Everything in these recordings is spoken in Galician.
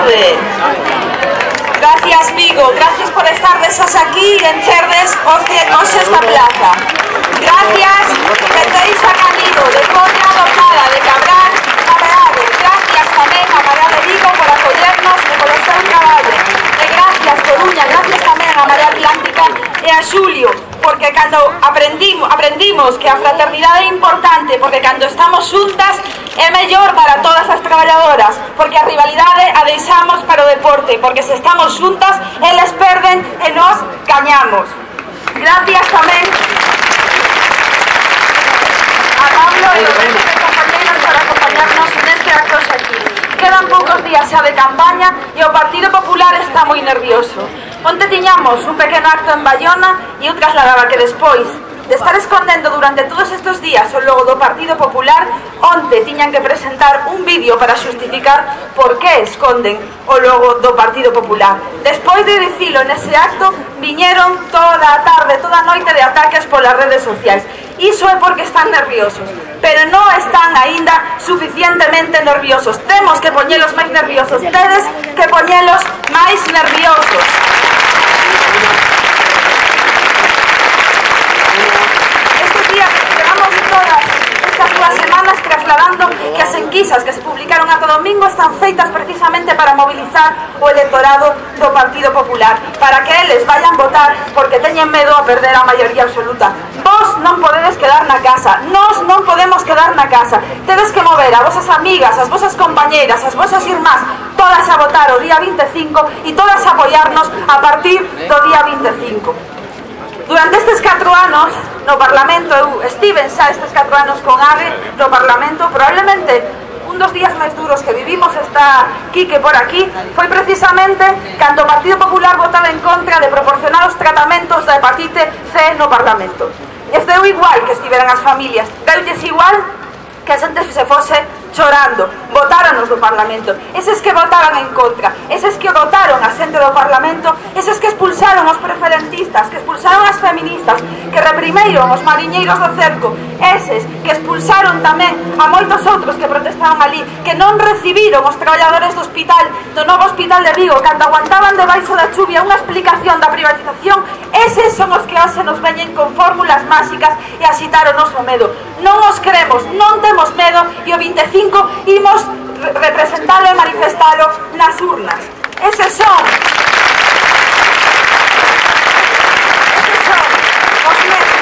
tarde. Gracias, Vigo. Gracias por estar desas aquí e encherdes os esta plaza. Gracias que teis a Canido, de Colla, Docada, de Cabral, Cabeado. Gracias tamén a Marea de Vigo por acollernos e polo seu traballo. E gracias, Coruña, gracias tamén a Marea Atlántica e a Xulio, porque cando aprendimos que a fraternidade é importante, porque cando estamos xuntas é mellor para todas as traballadoras, porque a rivalidade a deixamos para o deporte, porque se estamos xuntas, eles perden e nós gañamos. Gracias tamén a Pablo e os resto de compañeros por acompañarnos neste acto aquí. Quedan poucos días xa de campaña e o Partido Popular está moi nervioso. Onte tiñamos un pequeno acto en Bayona e eu trasladaba que despois de estar escondendo durante todos estes días o logo do Partido Popular, onte tiñan que presentar un vídeo para xustificar por que esconden o logo do Partido Popular. Despois de dicilo nese acto, viñeron toda a tarde, toda a noite de ataques polas redes sociais. Iso é porque están nerviosos, pero non están aínda suficientemente nerviosos. Temos que poñelos máis nerviosos, tedes que poñelos máis nerviosos. Estes días llevamos todas estas 2 semanas trasladando que as enquisas que se publicaron ata domingo están feitas precisamente para mobilizar o electorado do Partido Popular, para que eles vayan votar porque teñen medo a perder a maioría absoluta. Vos non podedes quedar na casa, nós non podemos quedar na casa, tedes que mover a vosas amigas, as vosas compañeiras, as vosas irmás, todas a votar o día 25 e todas a apoiarnos a partir do día 25. Durante estes 4 anos no Parlamento, eu estiven xa estes 4 anos con AVE no Parlamento, probablemente un dos días máis duros que vivimos está Quique por aquí, foi precisamente cando o Partido Popular votaba en contra de proporcionar os tratamentos da hepatite C no Parlamento. Es deu igual que estiveran as familias, deulles igual que a xente se fose chorando. Votáronos do Parlamento. Eses que votaban en contra, eses que votaron a xente do Parlamento, eses que expulsaron os preferentistas, que expulsaron as feministas, que reprimeron os mariñeiros do cerco, eses que expulsaron tamén a moitos outros que protestaban ali, que non recibiron os traballadores do hospital, do novo hospital de Vigo, cando aguantaban debaixo da chuvia unha explicación da privatización, eses son os que hoxe nos veñen con fórmulas máxicas e axitar o noso medo. Non os queremos, non temos medo e o 25 imos representalo e manifestalo nas urnas. Eses son os mesmos.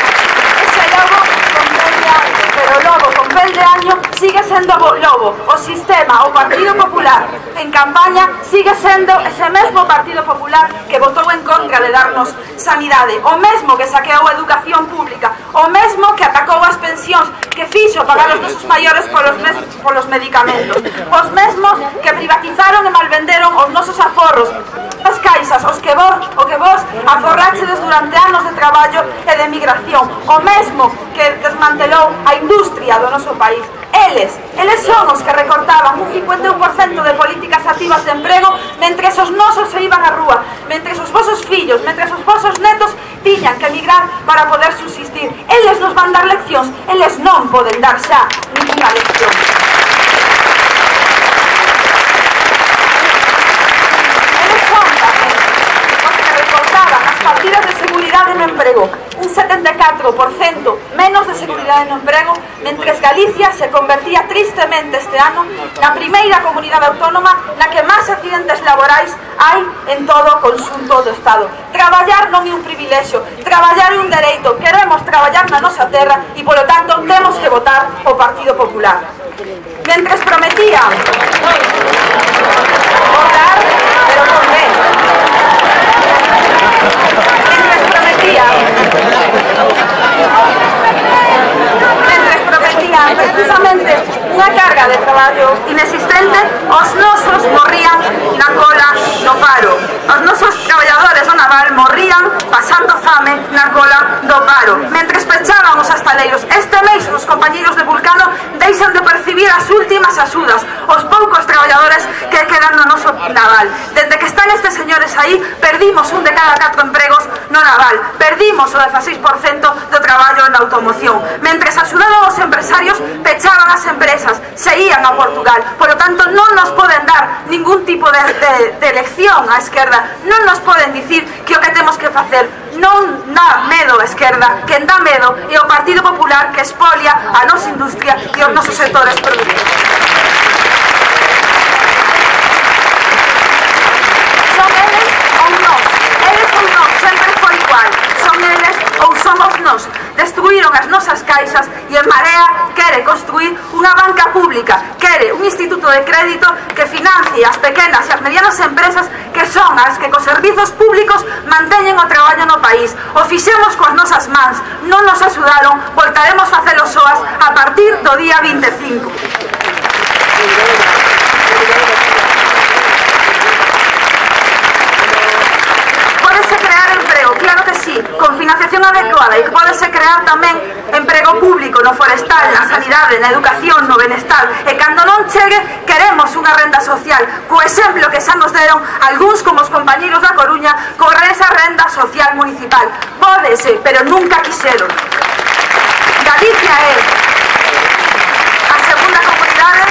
Ese lobo con pel de año, pero o lobo con pel de año sigue sendo lobo. O sistema, o Partido Popular en campaña sigue sendo ese mesmo Partido Popular que votou en contra de darnos sanidade, o mesmo que saqueou a educación pública, o mesmo que atacou as pensións, que fixo pagar os nosos maiores polos medicamentos, os mesmos que privatizaron e malvenderon os nosos aforros, as caixas, o que vos aforrachedes durante anos de traballo e de migración, o mesmo que desmantelou a industria do noso país. Eles son os que recortaban un 51% de políticas activas de emprego mentre os nosos se iban á rúa, mentre os vosos fillos, mentre os vosos netos tiñan que emigrar para poder subsistir. Eles nos van dar leccións, eles non poden dar xa ninguna lección. Eles son tamén os que recortaban as partidas de seguridade no emprego, un 74% menos de seguridade no emprego, mentres Galicia se convertía tristemente este ano na primeira comunidade autónoma na que máis accidentes laborais hai en todo o conxunto do Estado. Traballar non é un privilexio, traballar é un dereito, queremos traballar na nosa terra e, polo tanto, temos que votar o Partido Popular. Mentres prometían votar, pero con B. Mentres prometían precisamente unha carga de traballo inexistente, os nosos morrían na cola no paro. Os nosos traballadores do naval morrían pasando fame na cola do paro. Mentres pechaban os astaleiros, este mês os compañeiros de Vulcano deixan de percibir as últimas axudas, os poucos traballadores que quedan no noso naval. Desde que están estes señores aí, perdimos 1 de cada 4 empregos no naval, perdimos o 16% do traballo na automoción. Mentres axudaban os empresarios, pechaban as empresas, se ían a Portugal. Por lo tanto, non nos poden dar ningún tipo de lección á esquerda, non nos poden dicir que o que temos que facer. Non dá medo a esquerda, quen dá medo é o Partido Popular, que expolia a nosa industria e os nosos sectores productivos. Son eles ou nós, sempre foi igual. Son eles ou somos nós. Destruíron as nosas caixas e en Marea quere construir unha banca pública, quere un instituto de crédito que financie as pequenas e as medianas empresas que son as que cos servizos públicos manteñen o traballo no país. O fixemos coas nosas mans, non nos axudaron, voltaremos a facelo soas a partir do día 25. Pódese crear emprego, claro que sí, con financiación adecuada, e que pódese crear tamén emprego público no forestal, na sanidade, na educación, no benestar. E cando non chegue, queremos unha renda social, co exemplo que xa nos deron algúns como os compañeiros da Coruña con esa renda social municipal. Pódese, pero nunca quixeron. Galicia é a segunda comunidade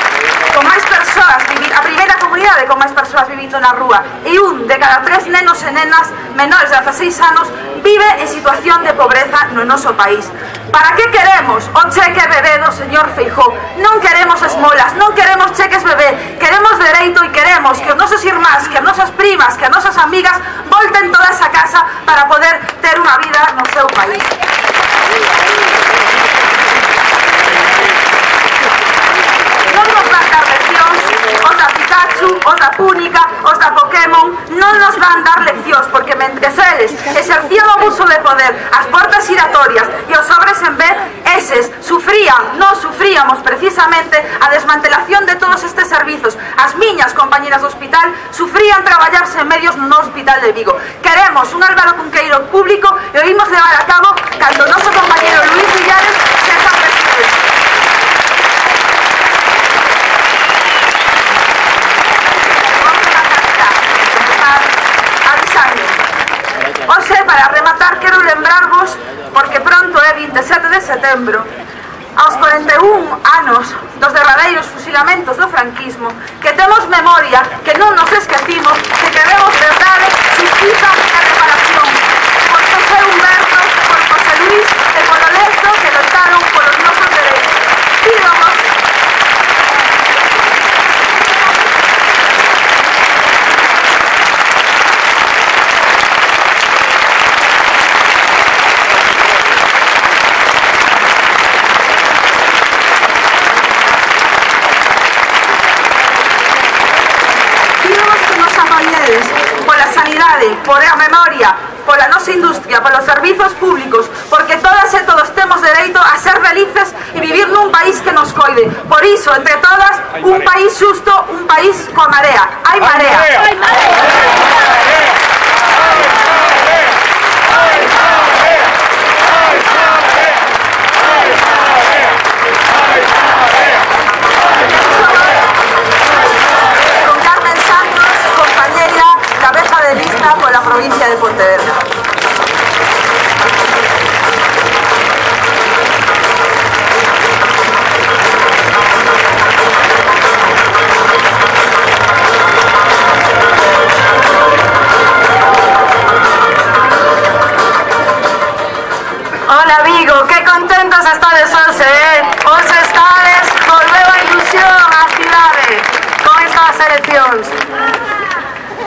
con máis persoas, a primeira comunidade con máis persoas vivindo na rúa, e 1 de cada 3 nenos e nenas menores de 16 anos vive en situación de pobreza no noso país. Para que queremos o cheque bebé do señor Feijóo? Non queremos esmolas, non queremos cheques bebé, queremos dereito e queremos que os nosos irmáns, que as nosas primas, que as nosas amigas volten todas a casa para poder ter unha vida no seu país. Non nos van dar leccións os da Pikachu, os da Púnica, os da Pokémon, non nos van dar leccións, porque mentres eles exercían o abuso de poder, as portas giratorias e os sobres en B, eses sufrían, non sufríamos precisamente a desmantelación de todos estes servizos. As miñas compañeras do hospital sufrían traballarse en medios no hospital de Vigo. Queremos un Álvaro Cunqueiro público e o imos levar a cabo cando o noso compañero Luís Villares sexa presidente. Oxe, para rematar, quero lembrarvos, porque pronto é 27 de setembro, aos 41 anos dos derradeiros fusilamentos do franquismo, que temos memoria, que non nos esquecimos, que queremos verdade, justiza e reparación por José Humberto, por José Luis e por Olesto, que loitaron polos nosos dereitos. Pídamos pola sanidade, pola memoria, pola nosa industria, polos servizos públicos, porque todas e todos temos dereito a ser felices e vivir nun país que nos coide. Por iso, entre todas, un país xusto, un país coa Marea. Hai Marea! Hai Marea! Por la provincia de Pontevedra. Hola Vigo, qué contentos estades hoxe, Os estades, volveu a ilusión á cidade con estas eleccións.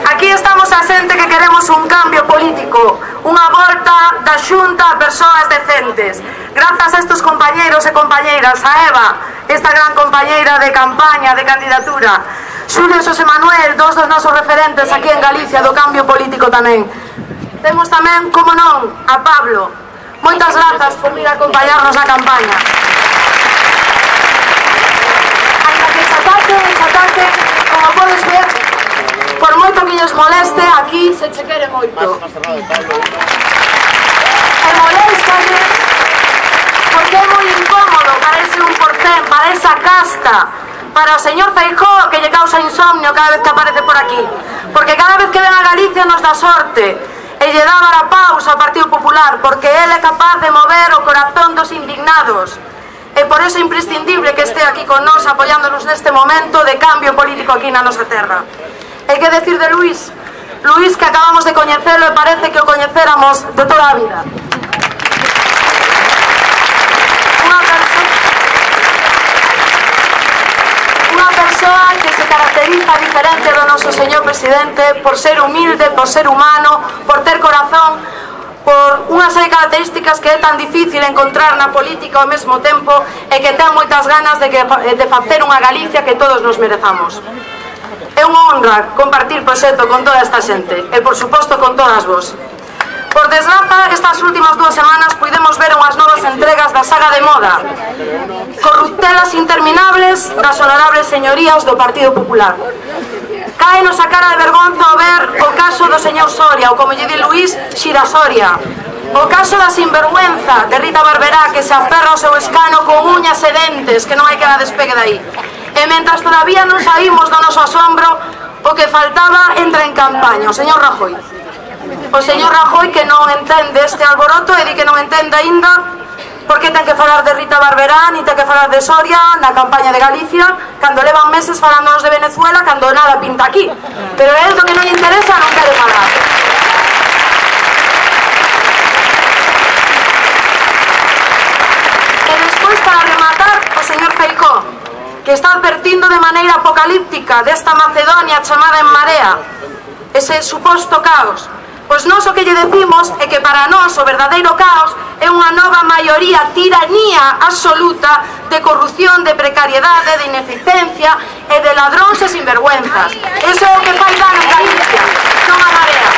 Aquí estamos a xente que queremos un cambio político, unha volta da Xunta a persoas decentes. Grazas a estes compañeiros e compañeiras, a Eva, esta gran compañeira de campaña, de candidatura, Xulio e Xosé Manuel, dos dos nosos referentes aquí en Galicia do cambio político tamén. Temos tamén, como non, a Pablo. Moitas grazas por vir a acompañarnos na campaña. Ainda que chatate, como podes ver, por moito que lles moleste, aquí se che quere moito. e moléstalles porque é moi incómodo para ese 1%, para esa casta, para o señor Feijóo, que lle causa insomnio cada vez que aparece por aquí, porque cada vez que ven a Galicia nos dá sorte e lle dá varapaus ao Partido Popular, porque ele é capaz de mover o corazón dos indignados, e por eso é imprescindible que este aquí con nós apoiándonos neste momento de cambio político aquí na nosa terra. E que decir de Luís, que acabamos de coñecelo e parece que o coñecéramos de toda a vida. Unha persoa que se caracteriza diferente do noso señor presidente por ser humilde, por ser humano, por ter corazón, por unha serie de características que é tan difícil encontrar na política ao mesmo tempo e que ten moitas ganas de facer unha Galicia que todos nos merezamos. É unha honra compartir proxecto con toda esta xente e, por suposto, con todas vos. Por desgraza, estas últimas 2 semanas puidemos ver unhas novas entregas da saga de moda, corruptelas interminables das honorables señorías do Partido Popular. Caenos a cara de vergonza ao ver o caso do señor Soria, ou como lle di Luís, Xira Soria. O caso da sinvergüenza de Rita Barberá, que se aferra ao seu escano con uñas e dentes, que non hai que la despegue de aí. E mentras todavía non saímos do noso asombro, o que faltaba entra en campaña, o señor Rajoy. O señor Rajoy que non entende este alboroto e di que non entende aínda porque ten que falar de Rita Barberá, nin ten que falar de Soria na campaña de Galicia, cando levan meses falándonos de Venezuela, cando nada pinta aquí. Pero é do que non lle interesa, non quere falar. E despois, para rematar, o señor Feijóo, que está advertindo de maneira apocalíptica desta Macedonia chamada En Marea, ese suposto caos. Pois nós o que lle decimos é que para nós o verdadeiro caos é unha nova maioría, tiranía absoluta de corrupción, de precariedade, de ineficiencia e de ladróns e sinvergüenzas. Eso é o que fai dano en Galicia, non a Marea.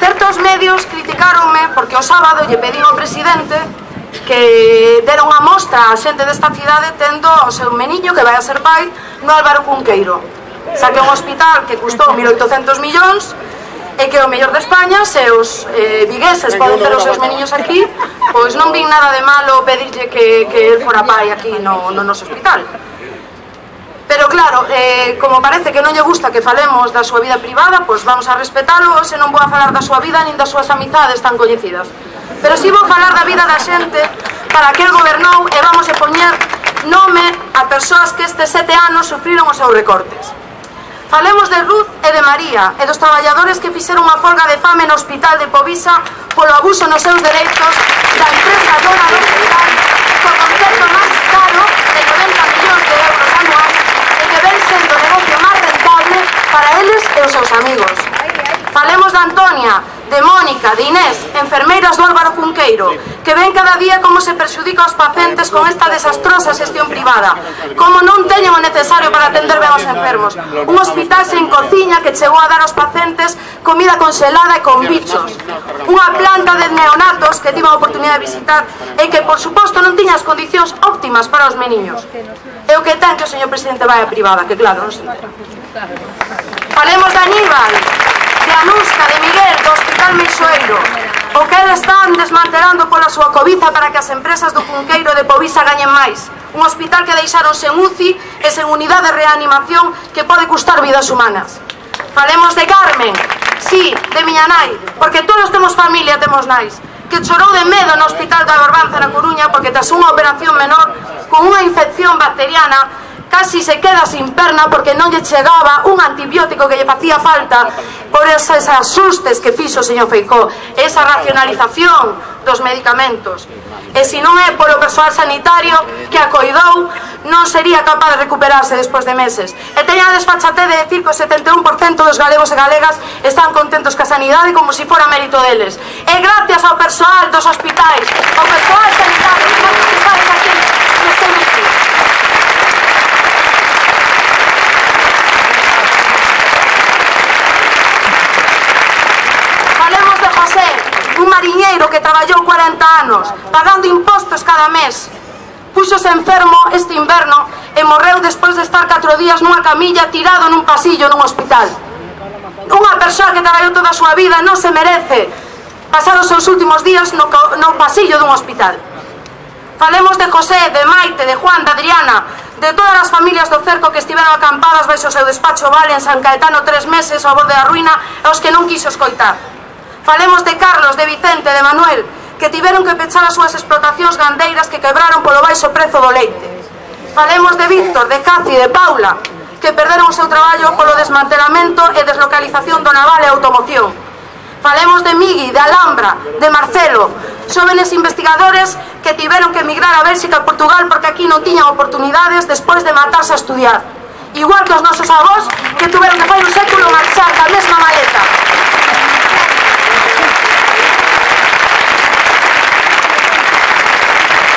Certos medios criticáronme porque o sábado lle pedí ao presidente que dera unha mostra a xente desta cidade tendo o seu meniño que vai a ser pai no Álvaro Cunqueiro. Xa que é un hospital que custou 1.800 millóns e que o mellor de España, se os vigueses poden ter os seus meniños aquí, pois non vin nada de malo pedirlle que el fora pai aquí no noso hospital. Pero claro, como parece que non lle gusta que falemos da súa vida privada, pois vamos a respetalo, se non vou a falar da súa vida nin das súas amizades tan coñecidas. Pero si vou falar da vida da xente para que el gobernou e vamos a poñer nome a persoas que estes 7 anos sufriron os seus recortes. Falemos de Ruth e de María e dos traballadores que fixeron unha folga de fame no hospital de Povisa polo abuso nos seus dereitos da empresa dona do hospital co concepto máis caro de 90 millóns de euros anuais e que ven sendo o negocio máis rentable para eles e os seus amigos. Falemos de Antonia, de Mónica, de Inés, enfermeiras do Álvaro Cunqueiro, que ven cada día como se perxudica aos pacientes con esta desastrosa xestión privada, como non teñen o necesario para atender ben aos enfermos. Un hospital sen cociña que chegou a dar aos pacientes comida congelada e con bichos. Unha planta de neonatos que tive a oportunidade de visitar e que, por suposto, non tiña as condicións óptimas para os meniños. É o que ten que o señor presidente vai a privada, que claro, non se entera. Falemos de Aníbal, de Anusca, de Miguel, do Hospital Meixoeiro, o que eles están desmantelando pola súa cobiza para que as empresas do Cunqueiro de Povisa gañen máis. Un hospital que deixaron sen UCI e sen unidade de reanimación que pode custar vidas humanas. Falemos de Carmen, sí, de miña nai, porque todos temos familia, temos nais, que chorou de medo no Hospital da Barbanza na Coruña porque tras unha operación menor con unha infección bacteriana casi se queda sin perna porque non lle chegaba un antibiótico que lle facía falta por esos asustes que fixo o señor Feijóo, esa racionalización dos medicamentos. E se non é polo persoal sanitario que a coidou, non sería capaz de recuperarse despois de meses. E teña a desfachatez de decir que o 71% dos galegos e galegas están contentos ca sanidade como se fora mérito deles. E gracias ao persoal dos hospitais, ao persoal sanitario, que moitos que estades aquí, que estén aquí. Un mariñeiro que traballou 40 anos, pagando impostos cada mes, puxose enfermo este inverno e morreu despois de estar 4 días nunha camilla tirado nun pasillo nun hospital. Unha persoa que traballou toda a súa vida non se merece pasar os seus últimos días no pasillo dun hospital. Falemos de José, de Maite, de Juan, de Adriana, de todas as familias do cerco que estiveron acampadas baixo o seu despacho vale en San Caetano 3 meses ao borde da ruína e os que non quiso escoitar. Falemos de Carlos, de Vicente, de Manuel, que tiveron que pechar as súas explotacións gandeiras que quebraron polo baixo prezo do leite. Falemos de Víctor, de Caci, de Paula, que perderon o seu traballo polo desmantelamento e deslocalización do naval e automoción. Falemos de Migui, de Alhambra, de Marcelo, xóvenes investigadores que tiveron que emigrar a Bélxica e Portugal porque aquí non tiñan oportunidades despois de matarse a estudiar. Igual que os nosos avós que tuveron que fai un século marchar ca mesma maleta.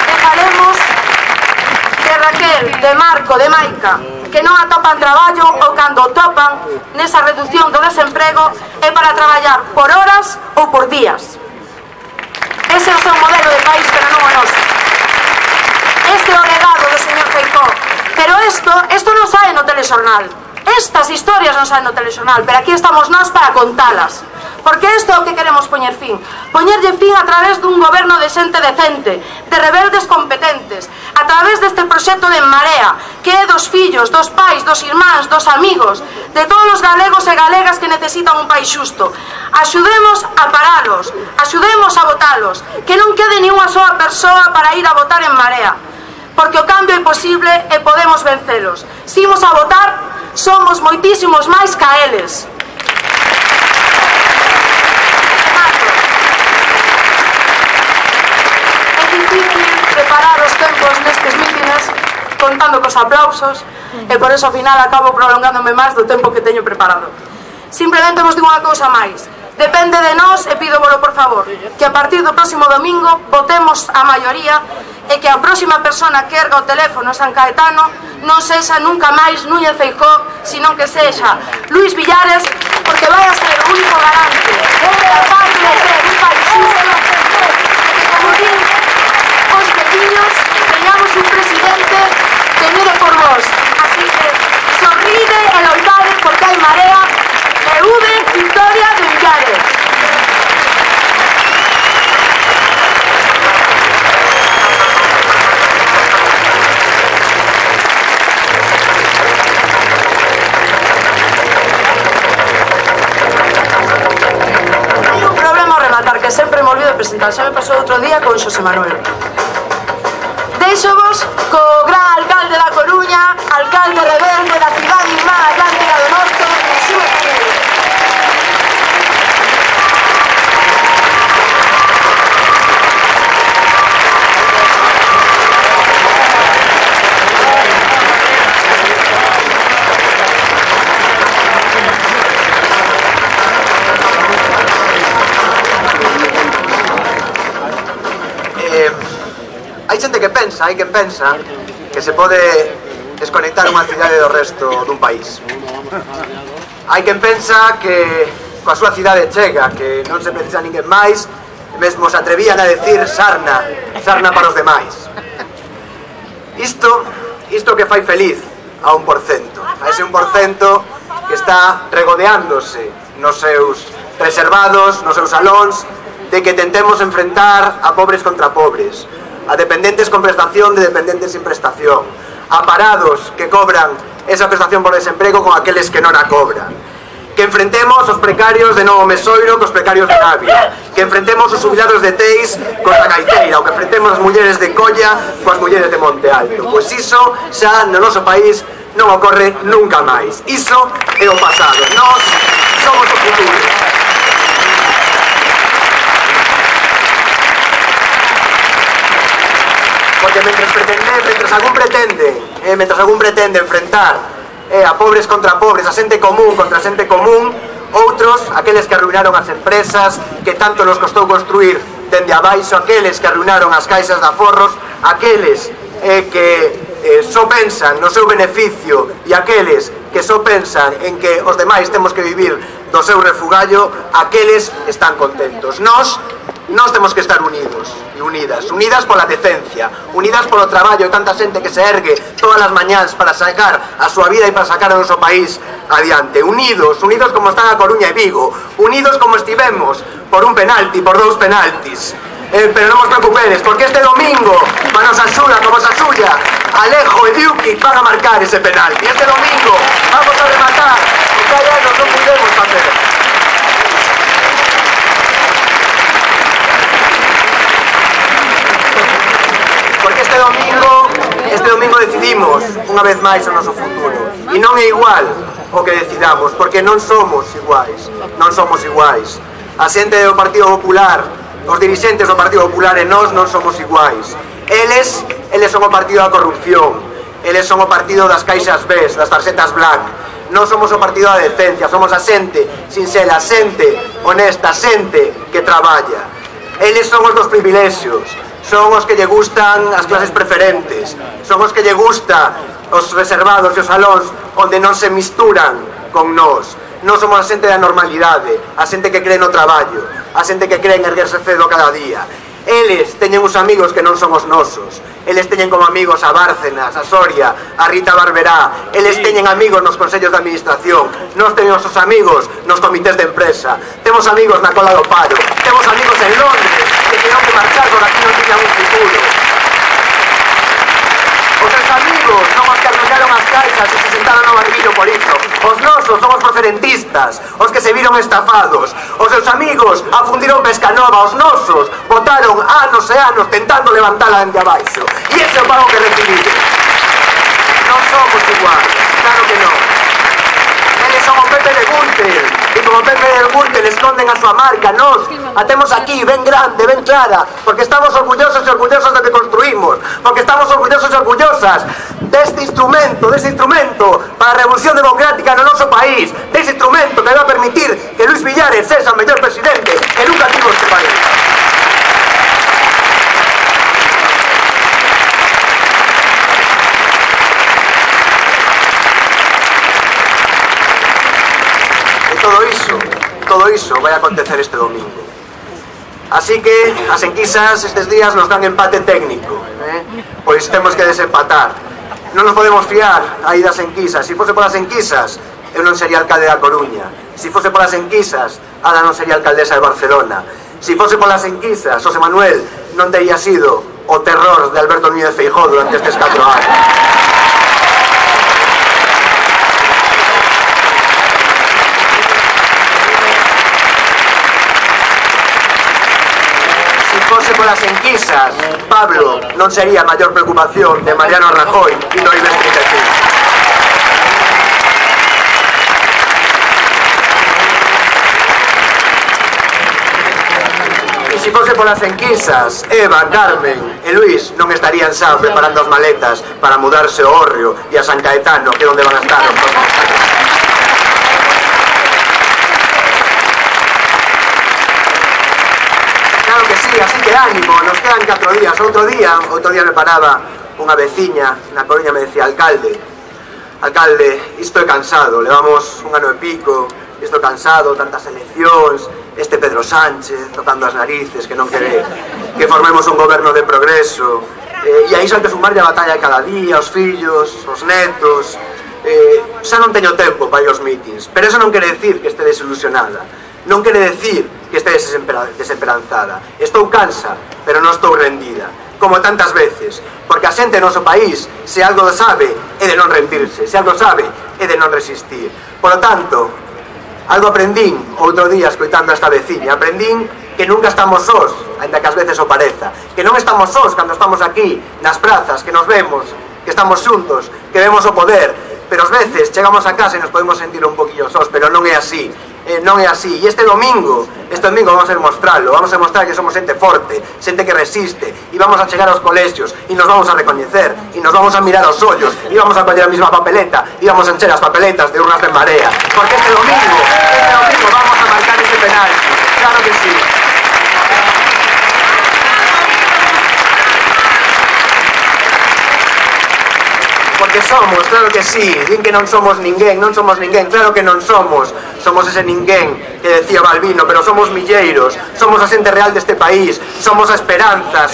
E falemos de Raquel, de Marco, de Maica, que non atopan traballo ou cando o topan nesa reducción do desemprego é para traballar por horas ou por días. Ese é o seu modelo de país, pero non o noso. Este é o legado do señor Feijóo. Pero isto non sae no telexornal. Estas historias non saen no telexornal, pero aquí estamos nós para contalas. Porque isto é o que queremos poñer fin. Poñerlle fin a través dun goberno de xente decente, de rebeldes competentes, a través deste proxecto de En Marea, que é dos fillos, dos pais, dos irmáns, dos amigos, de todos os galegos e galegas que necesitan un país xusto. Axudemos a paralos, axudemos a votalos, que non quede ni unha soa persoa para ir a votar En Marea, porque o cambio é posible e podemos vencelos. Se imos a votar, somos moitísimos máis ca eles. Preparar os tempos nestes mítines contando cos aplausos e por eso ao final acabo prolongándome máis do tempo que teño preparado. Simplemente vos digo unha cousa máis. Depende de nós e pídovolo por favor que a partir do próximo domingo votemos a maioría e que a próxima persona que erga o teléfono a San Caetano non sexa nunca máis Núñez Feijóo, sino que sexa Luís Villares, porque vai a ser o único garante capaz de ter un país xusto e que, como din os veciños, teñamos un presidente que mire por vos. Así que sorride e loitade porque hai marea e UDE victoria de Villares. Hai un problema ao rematar que sempre me olvido de presentar, xa me pasou outro día con Xosé Manuel. Deixovos co gran alcalde da Coruña, alcalde rebelde da cidade irmán Atlántica do Norte, Xúa Canelo. Hai xente que pensa, hai quen pensa que se pode desconectar unha cidade do resto dun país. Hai quen pensa que coa súa cidade chega, que non se precisa ninguén máis, e mesmo se atrevían a decir sarna para os demais. Isto que fai feliz a 1%, a ese 1% que está regodeándose nos seus reservados, nos seus salóns, de que tentemos enfrentar a pobres contra pobres, a dependentes con prestación de dependentes sin prestación, a parados que cobran esa prestación por desemprego con aqueles que non a cobran, que enfrentemos os precarios de Novo Mesoiro cos precarios de Navia, que enfrentemos os jubilados de Teis cos da Gaiteira, ou que enfrentemos as mulleres de Colla coas mulleres de Monte Alto. Pois iso xa no noso país non ocorre nunca máis. Iso é o pasado. Nós somos o futuro. Porque mentres algún pretende enfrentar a pobres contra pobres, a xente común contra xente común, outros, aqueles que arruinaron as empresas que tanto nos costou construir dende abaixo, aqueles que arruinaron as caixas de aforros, aqueles que só pensan no seu beneficio e aqueles que só pensan en que os demais temos que vivir do seu refugallo, aqueles están contentos. Nós Nós temos que estar unidos e unidas, unidas pola decencia, unidas polo traballo de tanta xente que se ergue todas as mañáns para sacar a súa vida e para sacar o noso país adiante, unidos, unidos como están a Coruña e Vigo, unidos como estivemos por un penalti, por 2 penaltis. Pero non vos preocupedes, porque este domingo va nos axuda, como se axulla, Alejo e Diuki van a marcar ese penalti. Este domingo vamos a rematar o que hai anos non pudemos facer. Porque este domingo decidimos unha vez máis o noso futuro. E non é igual o que decidamos, porque non somos iguais. Non somos iguais. A xente do Partido Popular, os dirixentes do Partido Popular e nós non somos iguais. Eles son o partido da corrupción. Eles son o partido das caixas B, das tarxetas black. Non somos o partido da decencia, somos a xente sinxela, xente honesta, xente que traballa. Eles son os dos privilexios. Son os que lle gustan as clases preferentes, son os que lle gusta os reservados e os salóns onde non se misturan con nós. Non somos a xente da normalidade, a xente que cree no traballo, a xente que cree en erguerse cedo cada día. Eles teñen uns amigos que non son os nosos. Eles teñen como amigos a Bárcenas, a Soria, a Rita Barberá. Eles teñen amigos nos consellos de administración. Nós temos os amigos nos comités de empresa. Temos amigos na cola do paro. Temos amigos en Londres que teñen que marchar por aquí non tiñan un futuro. Os seus amigos son os que arrollaron as caixas e se sentaron no barbillo por iso. Os nosos son os preferentistas, os que se viron estafados. Os seus amigos afundiron Pescanova, os nosos botaron anos e anos tentando levantala dende abaixo. E ese é o pago que recibimos. Non somos iguais, claro que non. Eles son o Pepe de Gürtel, e como Pepe de Gürtel esconden a súa marca, nós a temos aquí, ben grande, ben clara, porque estamos orgullosos e orgullosos do que construímos, porque estamos orgullosos e orgullosas deste instrumento para a revolución democrática no noso país, deste instrumento que vai a permitir que Luis Villares sexa o mellor presidente que nunca tivo este país. Todo iso vai acontecer este domingo. Así que as enquisas estes días nos dan empate técnico, pois temos que desempatar. Non nos podemos fiar aí das enquisas. Se fose polas enquisas, eu non sería alcalde da Coruña. Se fose polas enquisas, Ada non sería alcaldesa de Barcelona. Se fose polas enquisas, José Manuel non teria sido o terror de Alberto Núñez Feijóo durante estes 4 anos. Se polas enquisas, Pablo non sería a maior preocupación de Mariano Rajoy e do IBEX 35. E se fose polas enquisas, Eva, Carmen e Luis non estarían xa preparando as maletas para mudarse ao Hórreo e a San Caetano, que é onde van a estar os próximos años. Así que ánimo, nos quedan 4 días. Outro día me paraba unha veciña na Coruña, me decía: alcalde, isto é cansado, levamos 1 ano e pico, isto é cansado, tantas eleccións, este Pedro Sánchez tocando as narices, que non quere que formemos un goberno de progreso, e aí xa que sumarlle a batalla cada día, os fillos, os netos, xa non teño tempo para ir aos mítins, pero eso non quere decir que este desilusionada. Non quere decir que este desesperanzada. Estou cansa, pero non estou rendida, como tantas veces, porque a xente do noso país, se algo sabe, é de non rendirse, se algo sabe, é de non resistir. Por lo tanto, algo aprendín outro día escoitando a esta veciña, aprendín que nunca estamos sós, ainda que ás veces o pareza, que non estamos sós cando estamos aquí, nas prazas, que nos vemos, que estamos xuntos, que vemos o poder, pero ás veces chegamos a casa e nos podemos sentir un poquillo sós, pero non é así. Non é así, e este domingo vamos a demostrarlo, vamos a demostrar que somos xente forte, xente que resiste, e vamos a chegar aos colexios, e nos vamos a recoñecer, e nos vamos a mirar aos ollos, e vamos a coller a mesma papeleta, e vamos a encher as papeletas de urnas de Marea, porque este domingo vamos a marcar ese penal, claro que sí. Porque somos, claro que sí. Din que non somos ninguén, non somos ninguén. Claro que non somos. Somos ese ninguén que decía Balbino, pero somos milleiros. Somos a xente real deste país. Somos a esperanza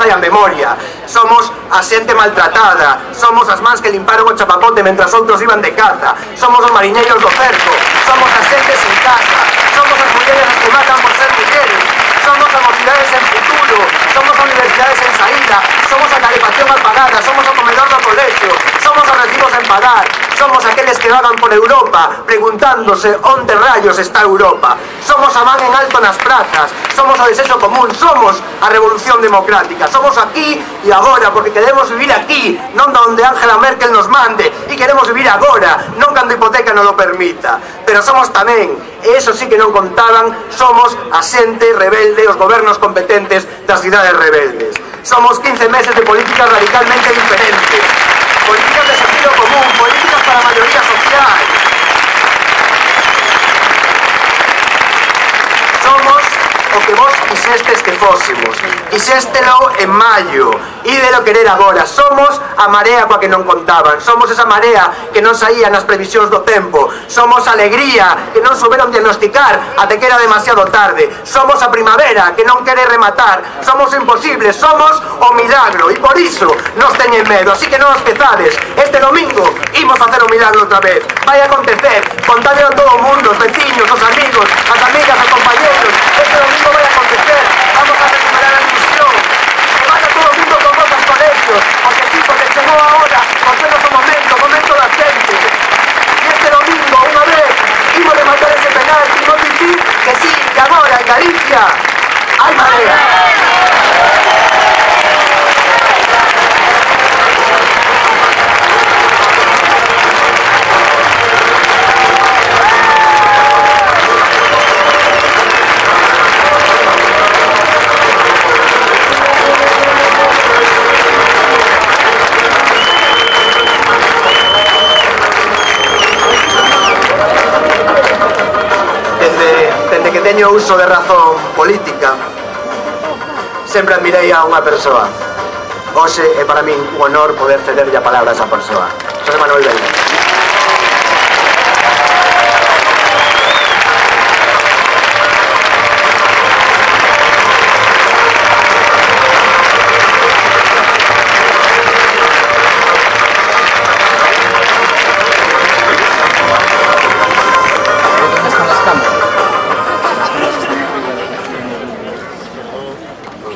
e a memoria. Somos a xente maltratada. Somos as mans que limparon o chapapote mentras outros iban de caza. Somos os mariñeiros do cerco. Somos a xente sin casa. Somos as mulleres que matan por ser mulleres. Somos a mocidades en futuro. Somos a universidades en saída. Somos a calefacción apagada. Somos o comedor do colexio. Somos os recibos en pagar. Somos aqueles que vagan por Europa preguntándose onde rayos está Europa. Somos a man en alto nas prazas. Somos o desexo común. Somos a revolución democrática. Somos aquí e agora porque queremos vivir aquí, non donde Angela Merkel nos mande, e queremos vivir agora, non cando a hipoteca non lo permita. Pero somos tamén, e eso sí que non contaban, somos a xente rebelde, os gobernos competentes das cidades rebeldes. Somos 15 meses de políticas radicalmente diferentes, políticas de sentido común, políticas para a mayoría social. Somos o que vos quixestes que fósemos. Quixéstelo en maio, ídelo querer agora. Somos a marea coa que non contaban. Somos esa marea que non saía nas previsións do tempo. Somos a alegría que non souberon diagnosticar até que era demasiado tarde. Somos a primavera que non quere rematar. Somos imposibles, somos o milagro, e por iso nos teñen medo. Así que non os pezades. Este domingo imos facer o milagro outra vez. Vai acontecer, contadelo a todo o mundo, os veciños, os amigos, as amigas, os compañeros. Este domingo vai acontecer. Vamos a recuperar a ilusión. Que vaya todo o mundo con vos aos colegios, porque sí, porque chegou a hora, porque é o momento da xente. E este domingo, unha vez, imos rematar ese penalti, imos dicir que sí, que agora en Galicia hai marea. Dende que teño uso de razón política, sempre admirei a unha persoa. Hoxe é para min un honor poder cederlle a palabra a esa persoa. José Manuel Belda.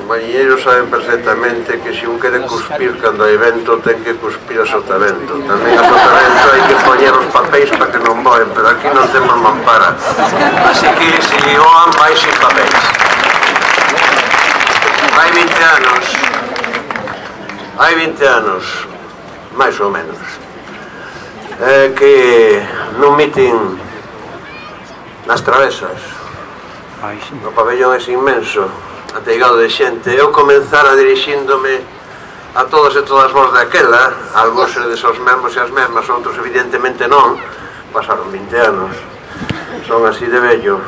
Mariñeiros saben perfectamente que se un quere cuspir cando hai vento ten que cuspir a sotavento. Tamén a sotavento hai que poñer os papéis para que non voen, pero aquí non temos mampara. Así que se voan vai sin papéis. Hai 20 anos, máis ou menos, que nun mitin nas Travesas, o pabellón é inmenso, ateigado de xente, eu comenzara dirixíndome a todos e todas vos daquela, algúns seredes os mesmos e as mesmas, outros evidentemente non, pasaron 20 anos, son así de vello,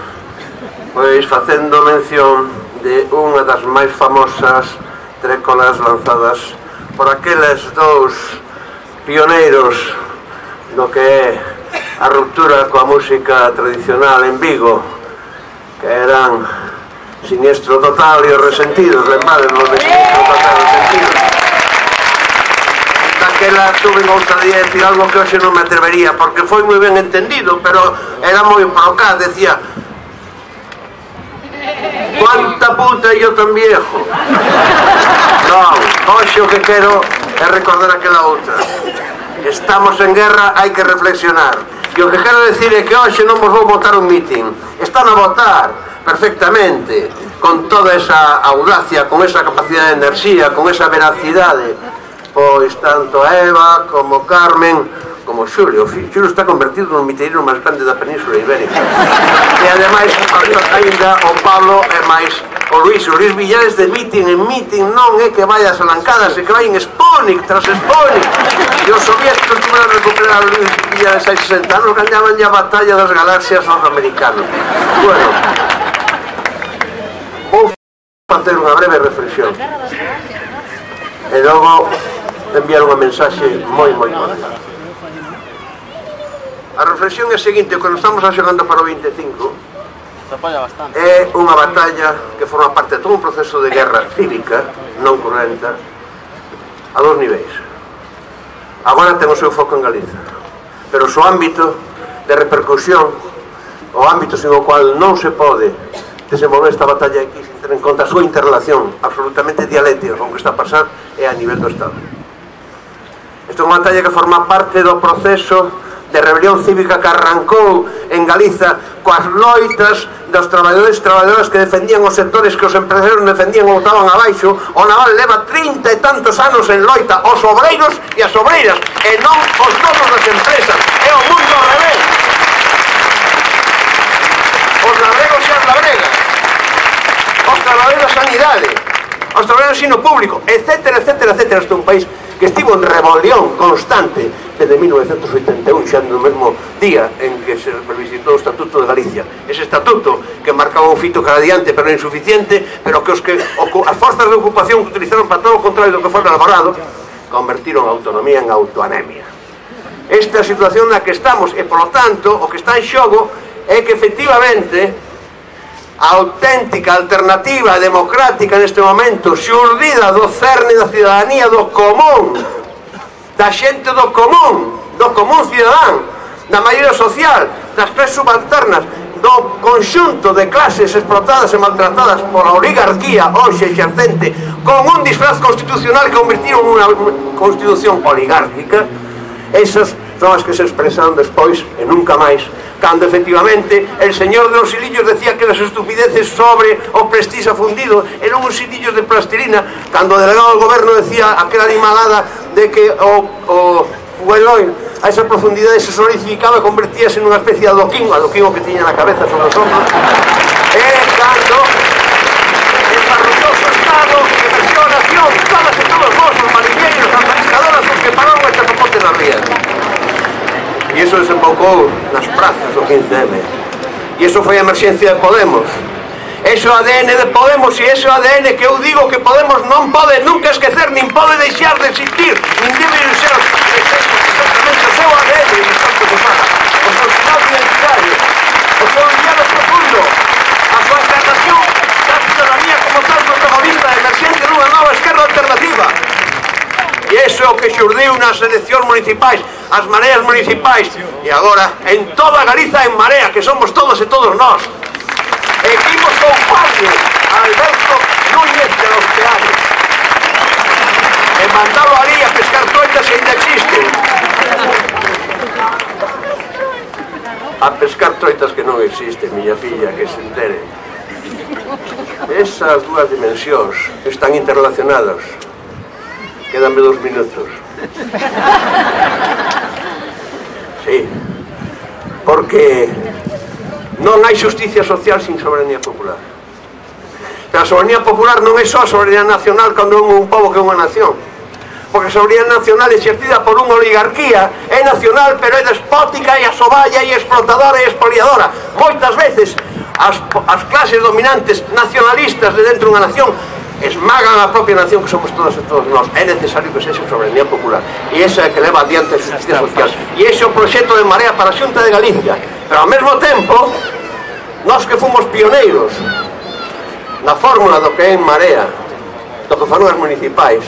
pois facendo mención de unha das máis famosas trécolas lanzadas por aqueles dous pioneiros do que é a ruptura coa música tradicional en Vigo, que eran Siniestro Total e os Resentidos, lembrades de Siniestro Total e os Resentidos. Daquela tuve ousadía de decir algo que hoxe non me atrevería, porque foi moi ben entendido, pero era moi procaz, decía: "Cuánta puta e yo tan viejo". Non, hoxe o que quero é recordar aquela outra. Estamos en guerra, hai que reflexionar. E o que quero decir é que hoxe non vos vou votar un mitin. Están a votar perfectamente, con toda esa audacia, con esa capacidade de enerxía, con esa veracidade, pois tanto a Eva como Carmen como Xulio. Xulio está convertido no miteiro máis grande da Península Ibérica, e ademais ainda o Pablo e máis o Luis Villares, de mitin en mitin, non é que vai as alancadas, é que vai en Sputnik tras Sputnik, e os soviéticos que van a recuperar a Luis Villares hai 60 anos, gañaban a batalla das galaxias aos americanos. Bueno, vou facer unha breve reflexión e logo enviar unha mensaxe moi corta. A reflexión é a seguinte: cando estamos xogando para o 25, é unha batalla que forma parte de todo un proceso de guerra cívica, non cruenta, a dos niveis. Agora ten o seu foco en Galiza, pero o seu ámbito de repercusión, o ámbito sin o cual non se pode desenvolver esta batalla aquí sin ter en conta a súa interrelación absolutamente dialéctica con o que está a pasar, é a nivel do Estado. Esta é unha batalla que forma parte do proceso de rebelión cívica que arrancou en Galiza coas loitas dos traballadores e traballadoras que defendían os sectores que os empresarios defendían ou estaban abaixo. O naval leva 30 e tantos anos en loita, os obreiros e as obreiras, e non os donos das empresas. É o mundo ao revés. Os labregos e as labregas, os traballadores da sanidade, os traballadores do ensino público, etcétera, etcétera, etcétera. Este é un país que estivo en rebelión constante desde 1981, xa no mesmo día en que se revisitou o Estatuto de Galicia. Ese estatuto que marcaba un fito cara adiante, pero insuficiente, pero que as forzas de ocupación que utilizaron para todo o contrario do que foi elaborado, convertiron a autonomía en autoanemia. Esta situación na que estamos, e polo tanto, o que está en xogo é que efectivamente a auténtica alternativa democrática neste momento, xurdida do cerne da cidadanía, do común, da xente do común cidadán, da maioría social, das clases subalternas, do conxunto de clases explotadas e maltratadas por a oligarquía hoxe exercente, con un disfraz constitucional que convirtieron unha constitución oligárquica. Esas son as que se expresaron despois e nunca máis, cando efectivamente el señor de los hilillos decía que las estupideces sobre o prestige fundido eran uns hilillos de plastilina, cando o delegado del goberno decía aquela animalada de que o Fueloin a esa profundidade se solidificaba e convertíase nunha especie de adoquinho que tiña na cabeza sobre os hombros, e cando desarrolloso estado que metió a nación todas e todos vos, os mariñeiros, as mariscadoras, os que pararon a chapapote na ría. E iso desembocou nas prazas do 15M. E iso foi a emerxencia de Podemos. Eso ADN de Podemos, e ese ADN que eu digo que Podemos non pode nunca esquecer, nin pode deixar de existir, nin debe ser exactamente o seu ADN, o seu sinal identitario, o seu enviado profundo, a súa encarnación da ciudadanía como tal protagonista de emerxencia dunha nova esquerda alternativa. E iso é o que xurdiu nas eleccións municipais, as mareas municipais, e agora en toda Galiza en marea, que somos todos e todos nós. E vimos con padre a Alberto Núñez de los Peares, e mandalo ali a pescar troitas que ainda existen. A pescar troitas que non existen, miña filla, que se entere. Esas dúas dimensións están interrelacionadas. Quédanme 2 minutos. Sí, porque non hai xusticia social sin soberanía popular. Pero a soberanía popular non é só a soberanía nacional cando é un pobo que é unha nación, porque a soberanía nacional exercida por unha oligarquía é nacional, pero é despótica e asoballa e explotadora e expoliadora. Moitas veces as clases dominantes nacionalistas de dentro dunha nación esmagan a propia nación que somos todas e todos nós. É necesario que sexa soberanía popular, e esa é que leva adiante a justicia social, e ese é o proxecto de Marea para a Xunta de Galicia. Pero ao mesmo tempo, nós que fomos pioneiros na fórmula do que é en Marea, do que foron as municipais,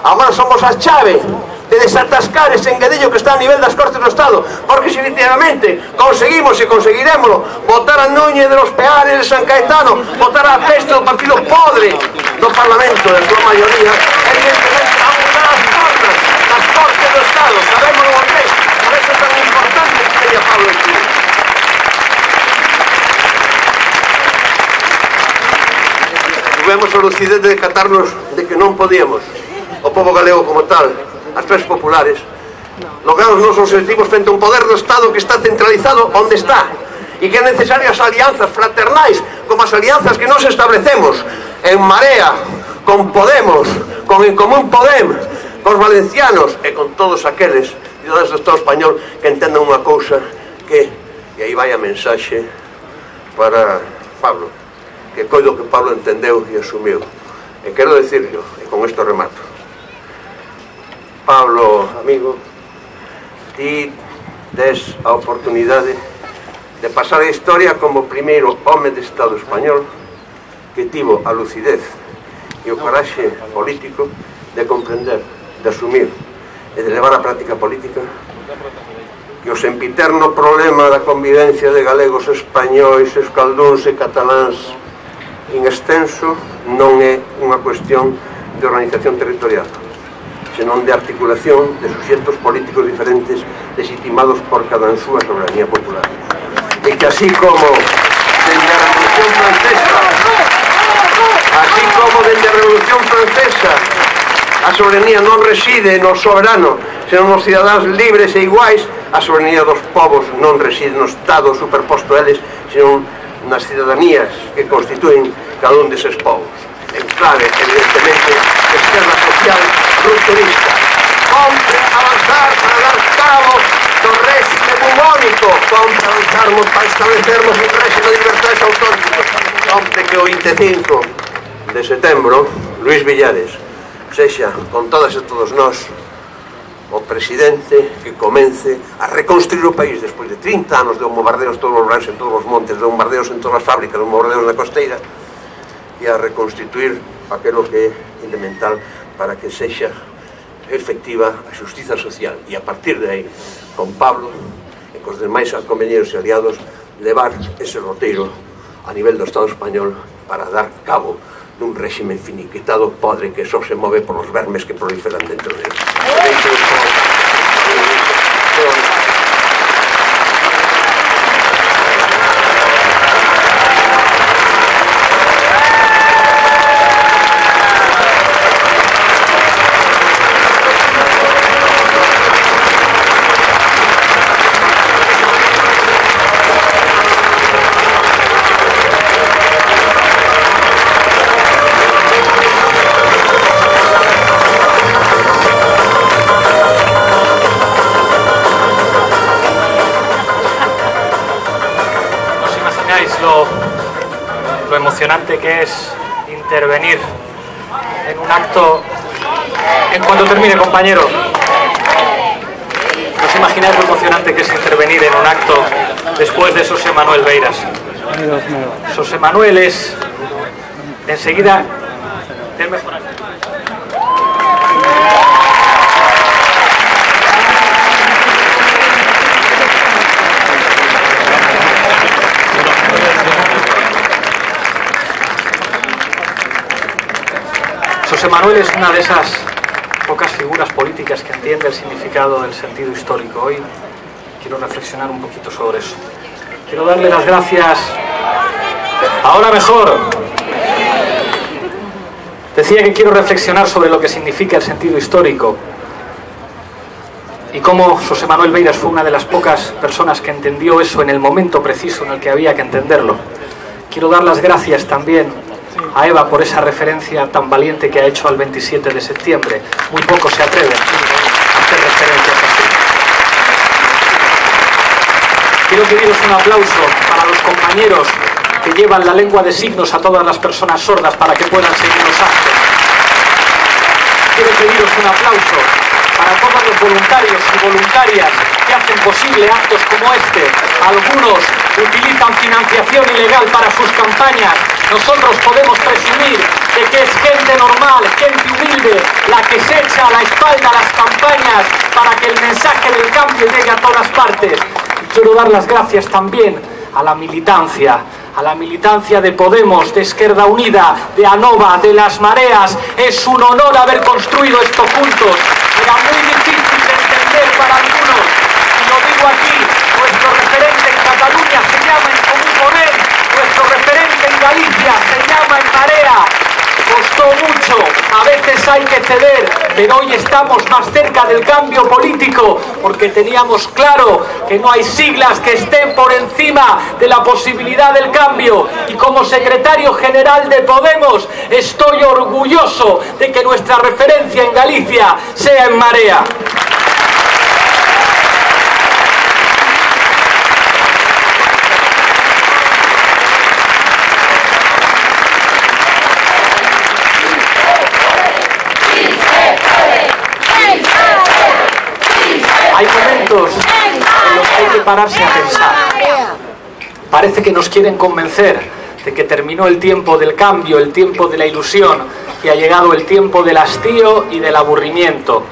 agora somos a chave de desatascar ese enguedello que está a nivel das Cortes do Estado, porque se definitivamente conseguimos e conseguiremoslo votar a Núñez de los Peares de San Caetano, votar a peste do partido podre do Parlamento de súa maioría, evidentemente a mudar as formas das Cortes do Estado. Sabemos o que por eso é tan importante que sería Pablo Escrivá. Tuvemos a lucidez de decatarnos de que non podíamos, o povo galego como tal, as clases populares, lograr os nosos objetivos frente a un poder do Estado que está centralizado onde está, e que é necesarias alianzas fraternais como as alianzas que nos establecemos en Marea, con Podemos, con En Común Podem, con os valencianos e con todos aqueles cidadanos do Estado español que entendan unha cousa que, e aí vai a mensaxe para Pablo, que coido que Pablo entendeu e asumiu, e quero decirlo, e con isto remato: Pablo, amigo, ti des a oportunidade de pasar a historia como o primeiro home de Estado español que tivo a lucidez e o coraxe político de comprender, de asumir e de levar a práctica política que o sempiterno problema da convivencia de galegos, españois, escaldúns e cataláns in extenso non é unha cuestión de organización territorial, senón de articulación de suxetos políticos diferentes legitimados por cada súa soberanía popular. E que así como dende a Revolución Francesa a soberanía non reside no soberano, senón nos cidadáns libres e iguais, a soberanía dos povos non reside no Estado superposto a eles, senón nas ciudadanías que constituen cada un deses povos. En clave, evidentemente, de esquerda social rupturista. Compre avanzar para dar cabo do réxime bubónico. Compre avanzarmos para establecermos un réxime de libertades autónomas. Compre que o 25 de setembro, Luis Villares sexa, con todas e todos nós, o presidente que comence a reconstruir o país despois de 30 anos de bombardeos todos os lugares, en todos os montes, de bombardeos en todas as fábricas, de bombardeos na costeira, e a reconstituir aquilo que é elemental para que sexa efectiva a xustiza social, e a partir de aí, con Pablo e cos demais compañeros e aliados, levar ese roteiro a nivel do Estado español para dar cabo dun réxime finiquitado podre que só se move por os vermes que proliferan dentro de él. Lo emocionante que es intervenir en un acto. En cuanto termine, compañero. ¿No os imagináis lo emocionante que es intervenir en un acto después de Xosé Manuel Beiras? Xosé Manuel es enseguida el mejor. Xosé Manuel es una de esas pocas figuras políticas que entiende el significado del sentido histórico. Hoy quiero reflexionar un poquito sobre eso. Quiero darle las gracias. Ahora mejor. Decía que quiero reflexionar sobre lo que significa el sentido histórico y cómo Xosé Manuel Beiras fue una de las pocas personas que entendió eso en el momento preciso en el que había que entenderlo. Quiero dar las gracias también a Eva por esa referencia tan valiente que ha hecho al 27 de septiembre. Muy pocos se atreven a hacer referencias así. Quiero pediros un aplauso para los compañeros que llevan la lengua de signos a todas las personas sordas para que puedan seguir los actos. Quiero pediros un aplauso para todos los voluntarios y voluntarias que hacen posible actos como este. Algunos utilizan financiación ilegal para sus campañas. Nosotros podemos presumir de que es gente normal, gente humilde, la que se echa a la espalda las campañas para que el mensaje del cambio llegue a todas partes. Y quiero dar las gracias también a la militancia de Podemos, de Esquerda Unida, de Anova, de Las Mareas. Es un honor haber construido esto juntos. Era muy difícil de entender para algunos. Y lo digo aquí, nuestro referente en Cataluña se llama En Comú Podem, nuestro referente en Galicia se llama En Marea. Costó mucho, a veces hay que ceder, pero hoy estamos más cerca del cambio político porque teníamos claro que no hay siglas que estén por encima de la posibilidad del cambio. Y como secretario general de Podemos estoy orgulloso de que nuestra referencia en Galicia sea En Marea. pararse a pensar. Parece que nos quieren convencer de que terminó el tiempo del cambio, el tiempo de la ilusión, y ha llegado el tiempo del hastío y del aburrimiento.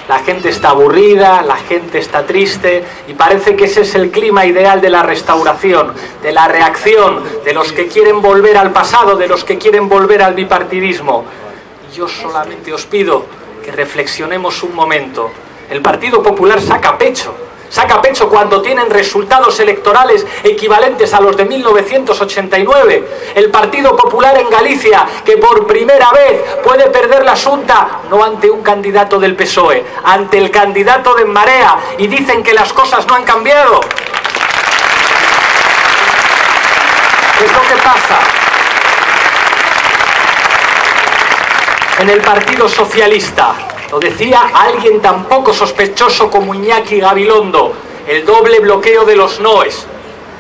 La gente está aburrida, la gente está triste, y parece que ese es el clima ideal de la restauración, de la reacción, de los que quieren volver al pasado, de los que quieren volver al bipartidismo. Y yo solamente os pido que reflexionemos un momento. El Partido Popular saca pecho cuando tienen resultados electorales equivalentes a los de 1989. El Partido Popular en Galicia, que por primera vez puede perder la Xunta, no ante un candidato del PSOE, ante el candidato de En Marea, y dicen que las cosas no han cambiado. ¿Qué es lo que pasa? En el Partido Socialista, lo decía alguien tan poco sospechoso como Iñaki Gabilondo, el doble bloqueo de los noes.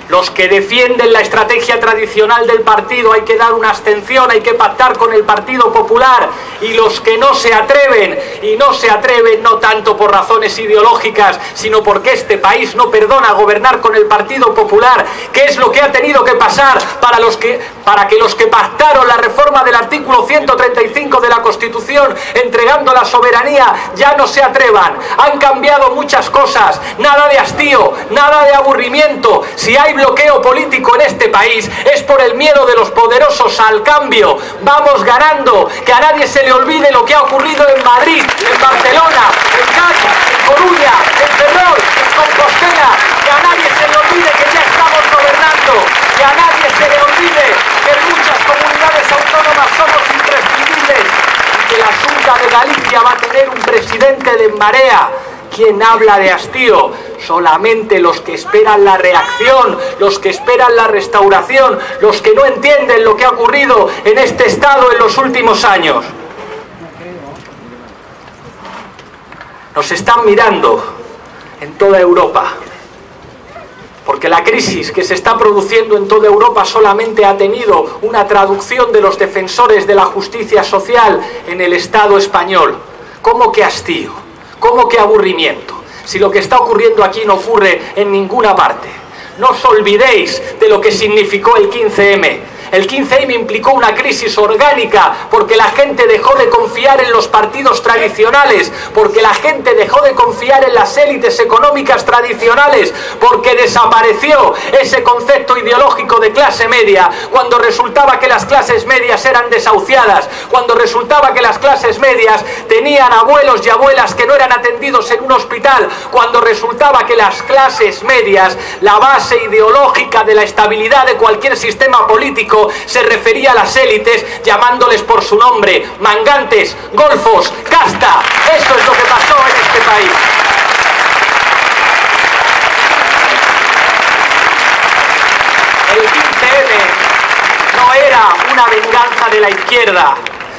Los que defienden la estrategia tradicional del partido, hay que dar una abstención, hay que pactar con el Partido Popular, y los que no se atreven, y no se atreven no tanto por razones ideológicas, sino porque este país no perdona gobernar con el Partido Popular. ¿Qué es lo que ha tenido que pasar para que los que pactaron la reforma del artículo 135 de la Constitución, entregando la soberanía, ya no se atrevan? Han cambiado muchas cosas, nada de hastío, nada de aburrimiento. Si hay bloqueo político en este país, es por el miedo de los poderosos al cambio. Vamos ganando, que a nadie se le olvide lo que ha ocurrido en Madrid, en Barcelona, en Cádiz, en Coruña, en Ferrol, en Compostela. Que a nadie se le olvide que ya estamos gobernando, que a nadie se le olvide que en muchas comunidades autónomas somos imprescindibles, y que la Xunta de Galicia va a tener un presidente de En Marea. ¿Quién habla de hastío? Solamente los que esperan la reacción, los que esperan la restauración, los que no entienden lo que ha ocurrido en este Estado en los últimos años. Nos están mirando en toda Europa, porque la crisis que se está produciendo en toda Europa solamente ha tenido una traducción de los defensores de la justicia social en el Estado español. ¿Cómo que hastío? ¿Cómo que aburrimiento? Si lo que está ocurriendo aquí no ocurre en ninguna parte. No os olvidéis de lo que significó el 15M. El 15M implicó una crisis orgánica porque la gente dejó de confiar en los partidos tradicionales, porque la gente dejó de confiar en las élites económicas tradicionales, porque desapareció ese concepto ideológico de clase media, cuando resultaba que las clases medias eran desahuciadas, cuando resultaba que las clases medias tenían abuelos y abuelas que no eran atendidos en un hospital, cuando resultaba que las clases medias, la base ideológica de la estabilidad de cualquier sistema político, se refería a las élites llamándoles por su nombre: mangantes, golfos, casta. Eso es lo que pasó en este país. El 15M no era una venganza de la izquierda,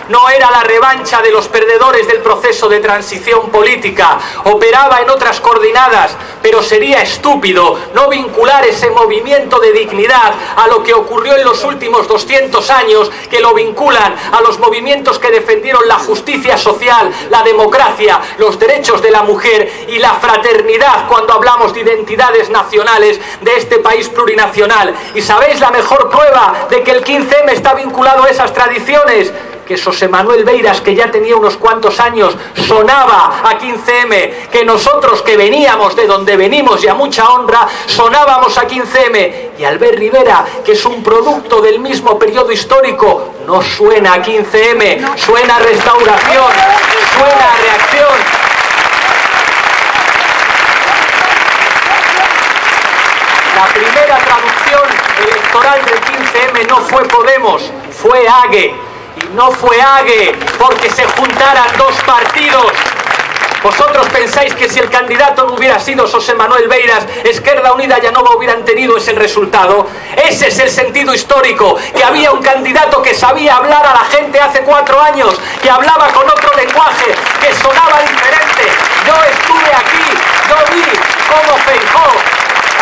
no era la revancha de los perdedores del proceso de transición política, operaba en otras coordenadas, pero sería estúpido no vincular ese movimiento de dignidad a lo que ocurrió en los últimos 200 años, que lo vinculan a los movimientos que defendieron la justicia social, la democracia, los derechos de la mujer y la fraternidad cuando hablamos de identidades nacionales de este país plurinacional. ¿Y sabéis la mejor prueba de que el 15M está vinculado a esas tradiciones? Que José Manuel Beiras, que ya tenía unos cuantos años, sonaba a 15M, que nosotros que veníamos de donde venimos y a mucha honra, sonábamos a 15M, y Albert Rivera, que es un producto del mismo periodo histórico, no suena a 15M, suena a restauración, suena a reacción. La primera traducción electoral del 15M no fue Podemos, fue AGE. Y no fue AGE porque se juntaran dos partidos. ¿Vosotros pensáis que si el candidato no hubiera sido José Manuel Beiras, Esquerda Unida y Anova hubieran tenido ese resultado? Ese es el sentido histórico, que había un candidato que sabía hablar a la gente hace 4 años, que hablaba con otro lenguaje, que sonaba diferente. Yo estuve aquí, yo vi cómo Feijóo,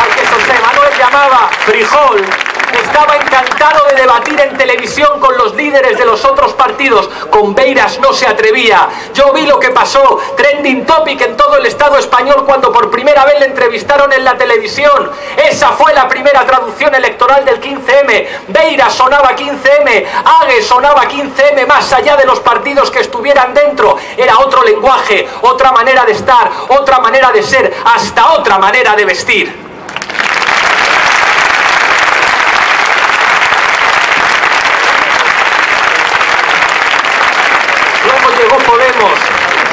al que José Manuel llamaba frijol, Estaba encantado de debatir en televisión con los líderes de los otros partidos. Con Beiras no se atrevía. Yo vi lo que pasó, trending topic en todo el Estado español cuando por primera vez le entrevistaron en la televisión. Esa fue la primera traducción electoral del 15M. Beiras sonaba 15M, Ague sonaba 15M, más allá de los partidos que estuvieran dentro. Era otro lenguaje, otra manera de estar, otra manera de ser, hasta otra manera de vestir. Llegó Podemos,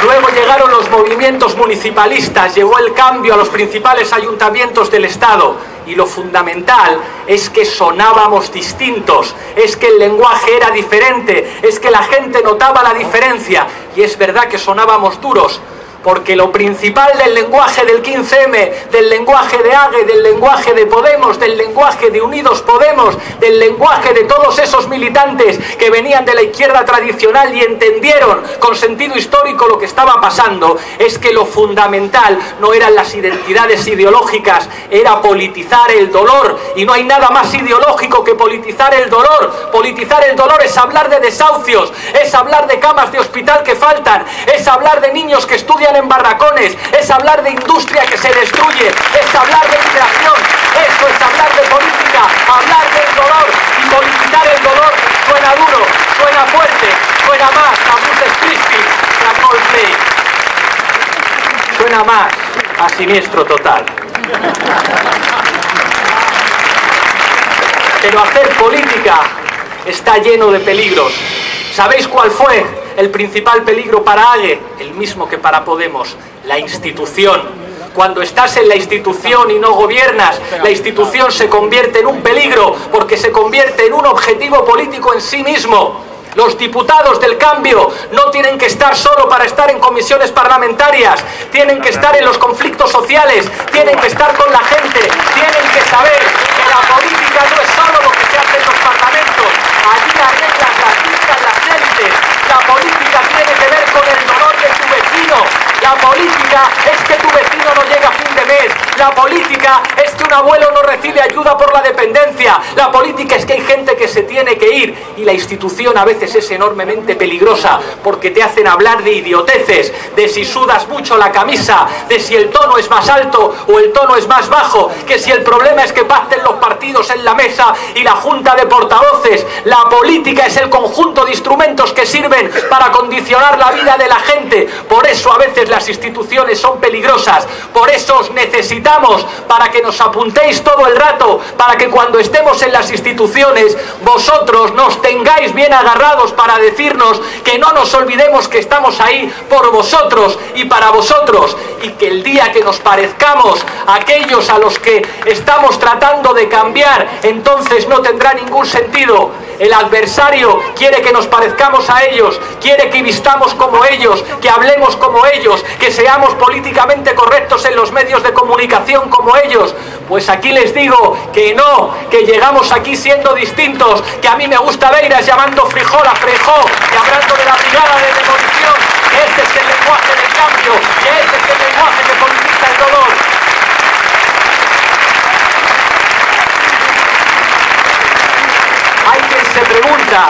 luego llegaron los movimientos municipalistas, llegó el cambio a los principales ayuntamientos del Estado y lo fundamental es que sonábamos distintos, es que el lenguaje era diferente, es que la gente notaba la diferencia y es verdad que sonábamos duros. Porque lo principal del lenguaje del 15M, del lenguaje de Ague, del lenguaje de Podemos, del lenguaje de Unidos Podemos, del lenguaje de todos esos militantes que venían de la izquierda tradicional y entendieron con sentido histórico lo que estaba pasando, es que lo fundamental no eran las identidades ideológicas, era politizar el dolor. Y no hay nada más ideológico que politizar el dolor. Politizar el dolor es hablar de desahucios, es hablar de camas de hospital que faltan, es hablar de niños que estudian en barracones, es hablar de industria que se destruye, es hablar de migración. Eso es hablar de política, hablar del dolor. Y politizar el dolor suena duro, suena fuerte, suena más a Bruce Springsteen que a Coldplay. Suena más a Siniestro Total. Pero hacer política está lleno de peligros. ¿Sabéis cuál fue el principal peligro para Ague? El mismo que para Podemos, la institución. Cuando estás en la institución y no gobiernas, la institución se convierte en un peligro porque se convierte en un objetivo político en sí mismo. Los diputados del cambio no tienen que estar solo para estar en comisiones parlamentarias, tienen que estar en los conflictos sociales, tienen que estar con la gente, tienen que saber que la política no es solo lo que se hace en los parlamentos, allí las reglas las dictan las élites. La política tiene que ver con el dolor de tu vecino. La política es que tu vecino no llega a fin de mes. La política es que un abuelo no recibe ayuda por la dependencia. La política es que hay gente que se tiene que ir. Y la institución a veces es enormemente peligrosa porque te hacen hablar de idioteces, de si sudas mucho la camisa, de si el tono es más alto o el tono es más bajo, que si el problema es que pacten los partidos en la mesa y la junta de portavoces. La política es el conjunto de instrumentos que sirven para condicionar la vida de la gente. Por eso a veces las instituciones son peligrosas, por eso os necesitamos para que nos apuntéis todo el rato, para que cuando estemos en las instituciones vosotros nos tengáis bien agarrados para decirnos que no nos olvidemos que estamos ahí por vosotros y para vosotros, y que el día que nos parezcamos a aquellos a los que estamos tratando de cambiar, entonces no tendrá ningún sentido. El adversario quiere que nos parezcamos a ellos, quiere que vistamos como ellos, que hablemos como ellos, que seamos políticamente correctos en los medios de comunicación como ellos. Pues aquí les digo que no, que llegamos aquí siendo distintos, que a mí me gusta Beiras llamando frijol a Feijó, que hablando de la brigada de demolición, que este es el lenguaje del cambio, que este es el lenguaje que politiza el dolor. Hay quien se pregunta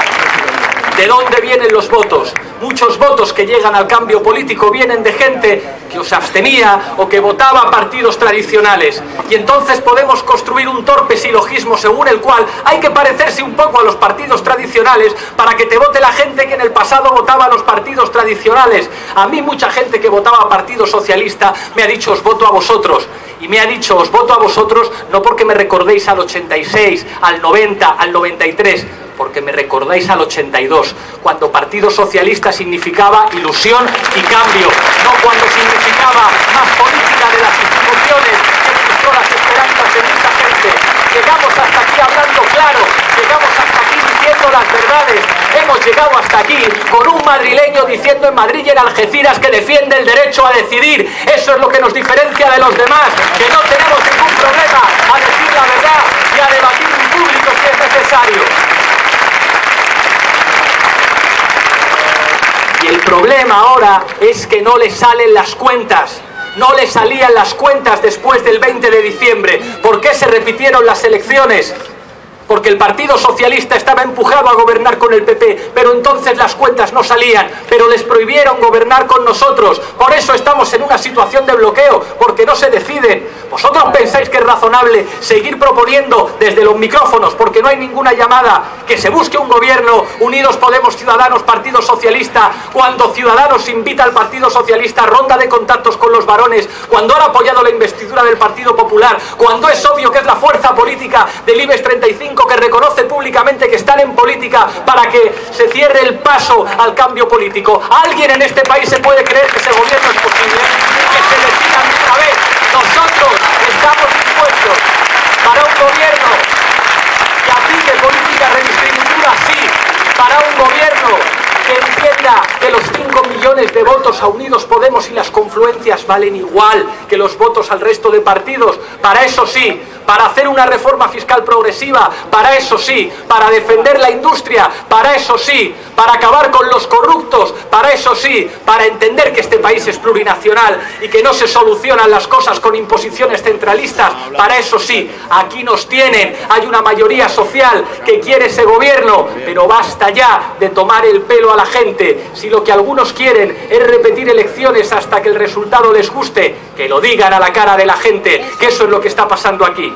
¿de dónde vienen los votos? Muchos votos que llegan al cambio político vienen de gente que se abstenía o que votaba a partidos tradicionales. Y entonces podemos construir un torpe silogismo según el cual hay que parecerse un poco a los partidos tradicionales para que te vote la gente que en el pasado votaba a los partidos tradicionales. A mí mucha gente que votaba a Partido Socialista me ha dicho os voto a vosotros. Y me ha dicho os voto a vosotros no porque me recordéis al 86, al 90, al 93, porque me recordáis al 82, cuando Partido Socialista significaba ilusión y cambio, no cuando significaba más política de las instituciones que frustró las esperanzas de mucha gente. Llegamos hasta aquí hablando claro, llegamos hasta aquí diciendo las verdades, hemos llegado hasta aquí con un madrileño diciendo en Madrid y en Algeciras que defiende el derecho a decidir. Eso es lo que nos diferencia de los demás, que no tenemos ningún problema a decir la verdad y a debatir en público si es necesario. Y el problema ahora es que no le salen las cuentas. No le salían las cuentas después del 20 de diciembre. ¿Por qué se repitieron las elecciones? porque el Partido Socialista estaba empujado a gobernar con el PP, pero entonces las cuentas no salían, pero les prohibieron gobernar con nosotros. Por eso estamos en una situación de bloqueo, porque no se deciden. ¿Vosotros pensáis que es razonable seguir proponiendo desde los micrófonos, porque no hay ninguna llamada, que se busque un gobierno Unidos Podemos, Ciudadanos, Partido Socialista, cuando Ciudadanos invita al Partido Socialista a ronda de contactos con los varones, cuando han apoyado la investidura del Partido Popular, cuando es obvio que es la fuerza política del IBEX 35 que reconoce públicamente que están en política para que se cierre el paso al cambio político? ¿Alguien en este país se puede creer que ese gobierno es posible? Que se decidan de una vez. Nosotros estamos dispuestos para un gobierno que aplique política redistributiva, sí, para un gobierno que entienda que los 5 millones de votos a Unidos Podemos y las confluencias valen igual que los votos al resto de partidos. Para eso sí, para hacer una reforma fiscal progresiva, para eso sí, para defender la industria, para eso sí, para acabar con los corruptos, para eso sí, para entender que este país es plurinacional y que no se solucionan las cosas con imposiciones centralistas, para eso sí, aquí nos tienen. Hay una mayoría social que quiere ese gobierno, pero basta ya de tomar el pelo a la gente. Si lo que algunos quieren es repetir elecciones hasta que el resultado les guste, que lo digan a la cara de la gente, que eso es lo que está pasando aquí.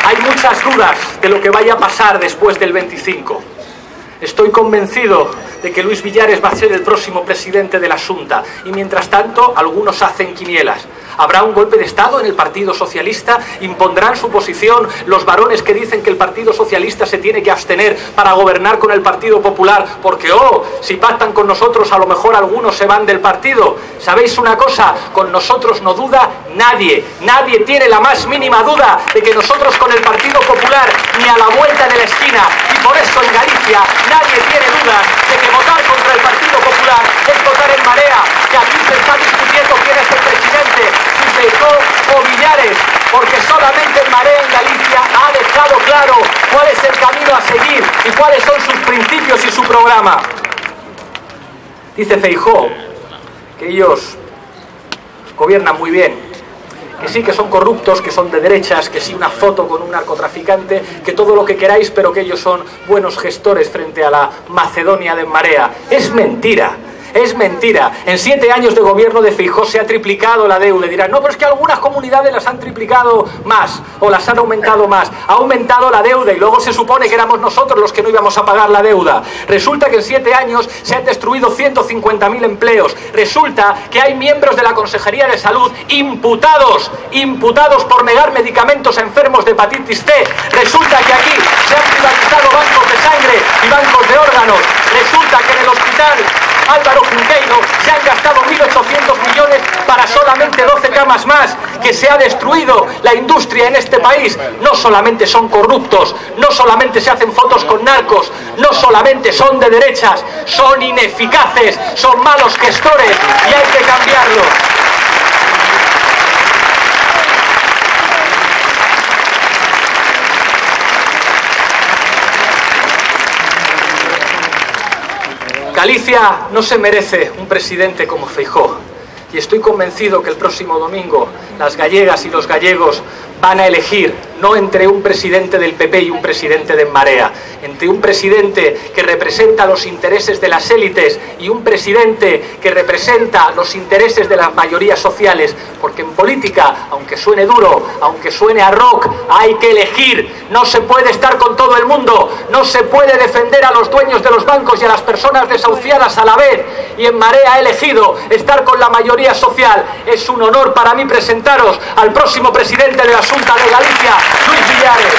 Hay muchas dudas de lo que vaya a pasar después del 25. Estoy convencido de que Luis Villares va a ser el próximo presidente de la Xunta y mientras tanto algunos hacen quinielas. ¿Habrá un golpe de Estado en el Partido Socialista? ¿Impondrán su posición los varones que dicen que el Partido Socialista se tiene que abstener para gobernar con el Partido Popular? Porque, si pactan con nosotros a lo mejor algunos se van del partido. ¿Sabéis una cosa? Con nosotros no duda nadie. Nadie tiene la más mínima duda de que nosotros con el Partido Popular ni a la vuelta de la esquina. Y por eso en Galicia nadie tiene dudas de que votar contra el Partido Popular es votar en Marea, que aquí se está discutiendo quién es el presidente, si Feijóo o Villares, porque solamente en Marea en Galicia ha dejado claro cuál es el camino a seguir y cuáles son sus principios y su programa. Dice Feijóo que ellos gobiernan muy bien, que sí que son corruptos, que son de derechas, que sí una foto con un narcotraficante, que todo lo que queráis, pero que ellos son buenos gestores frente a la Macedonia de Marea. Es mentira. Es mentira. En 7 años de gobierno de Feijóo se ha triplicado la deuda. Y dirán, no, pero es que algunas comunidades las han triplicado más o las han aumentado más. Ha aumentado la deuda y luego se supone que éramos nosotros los que no íbamos a pagar la deuda. Resulta que en 7 años se han destruido 150.000 empleos. Resulta que hay miembros de la Consejería de Salud imputados por negar medicamentos a enfermos de hepatitis C. Resulta que aquí se han privatizado bancos de sangre y bancos de órganos. Resulta que en el hospital Álvaro Cunqueiro se han gastado 1.800 millones para solamente 12 camas más, que se ha destruido la industria en este país. No solamente son corruptos, no solamente se hacen fotos con narcos, no solamente son de derechas, son ineficaces, son malos gestores y hay que cambiarlo. Galicia no se merece un presidente como Feijóo y estoy convencido que el próximo domingo las gallegas y los gallegos van a elegir no entre un presidente del PP y un presidente de En Marea, entre un presidente que representa los intereses de las élites y un presidente que representa los intereses de las mayorías sociales, porque en política, aunque suene duro, aunque suene a rock, hay que elegir. No se puede estar con todo el mundo, no se puede defender a los dueños de los bancos y a las personas desahuciadas a la vez, y En Marea ha elegido estar con la mayoría social. Es un honor para mí presentaros al próximo presidente de la Xunta de Galicia, Luis Villares.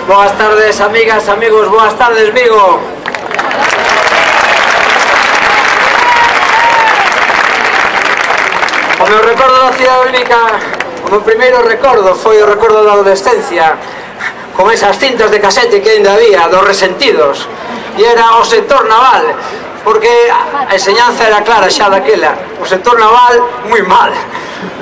Boas tardes, amigas, amigos, boas tardes, Vigo. O meu recordo da cidade única, o meu primeiro recordo foi o recordo da adolescencia, con esas cintas de casete que ainda había, dos Resentidos, e era o sector naval, porque a enseñanza era clara xa daquela, o sector naval moi mal,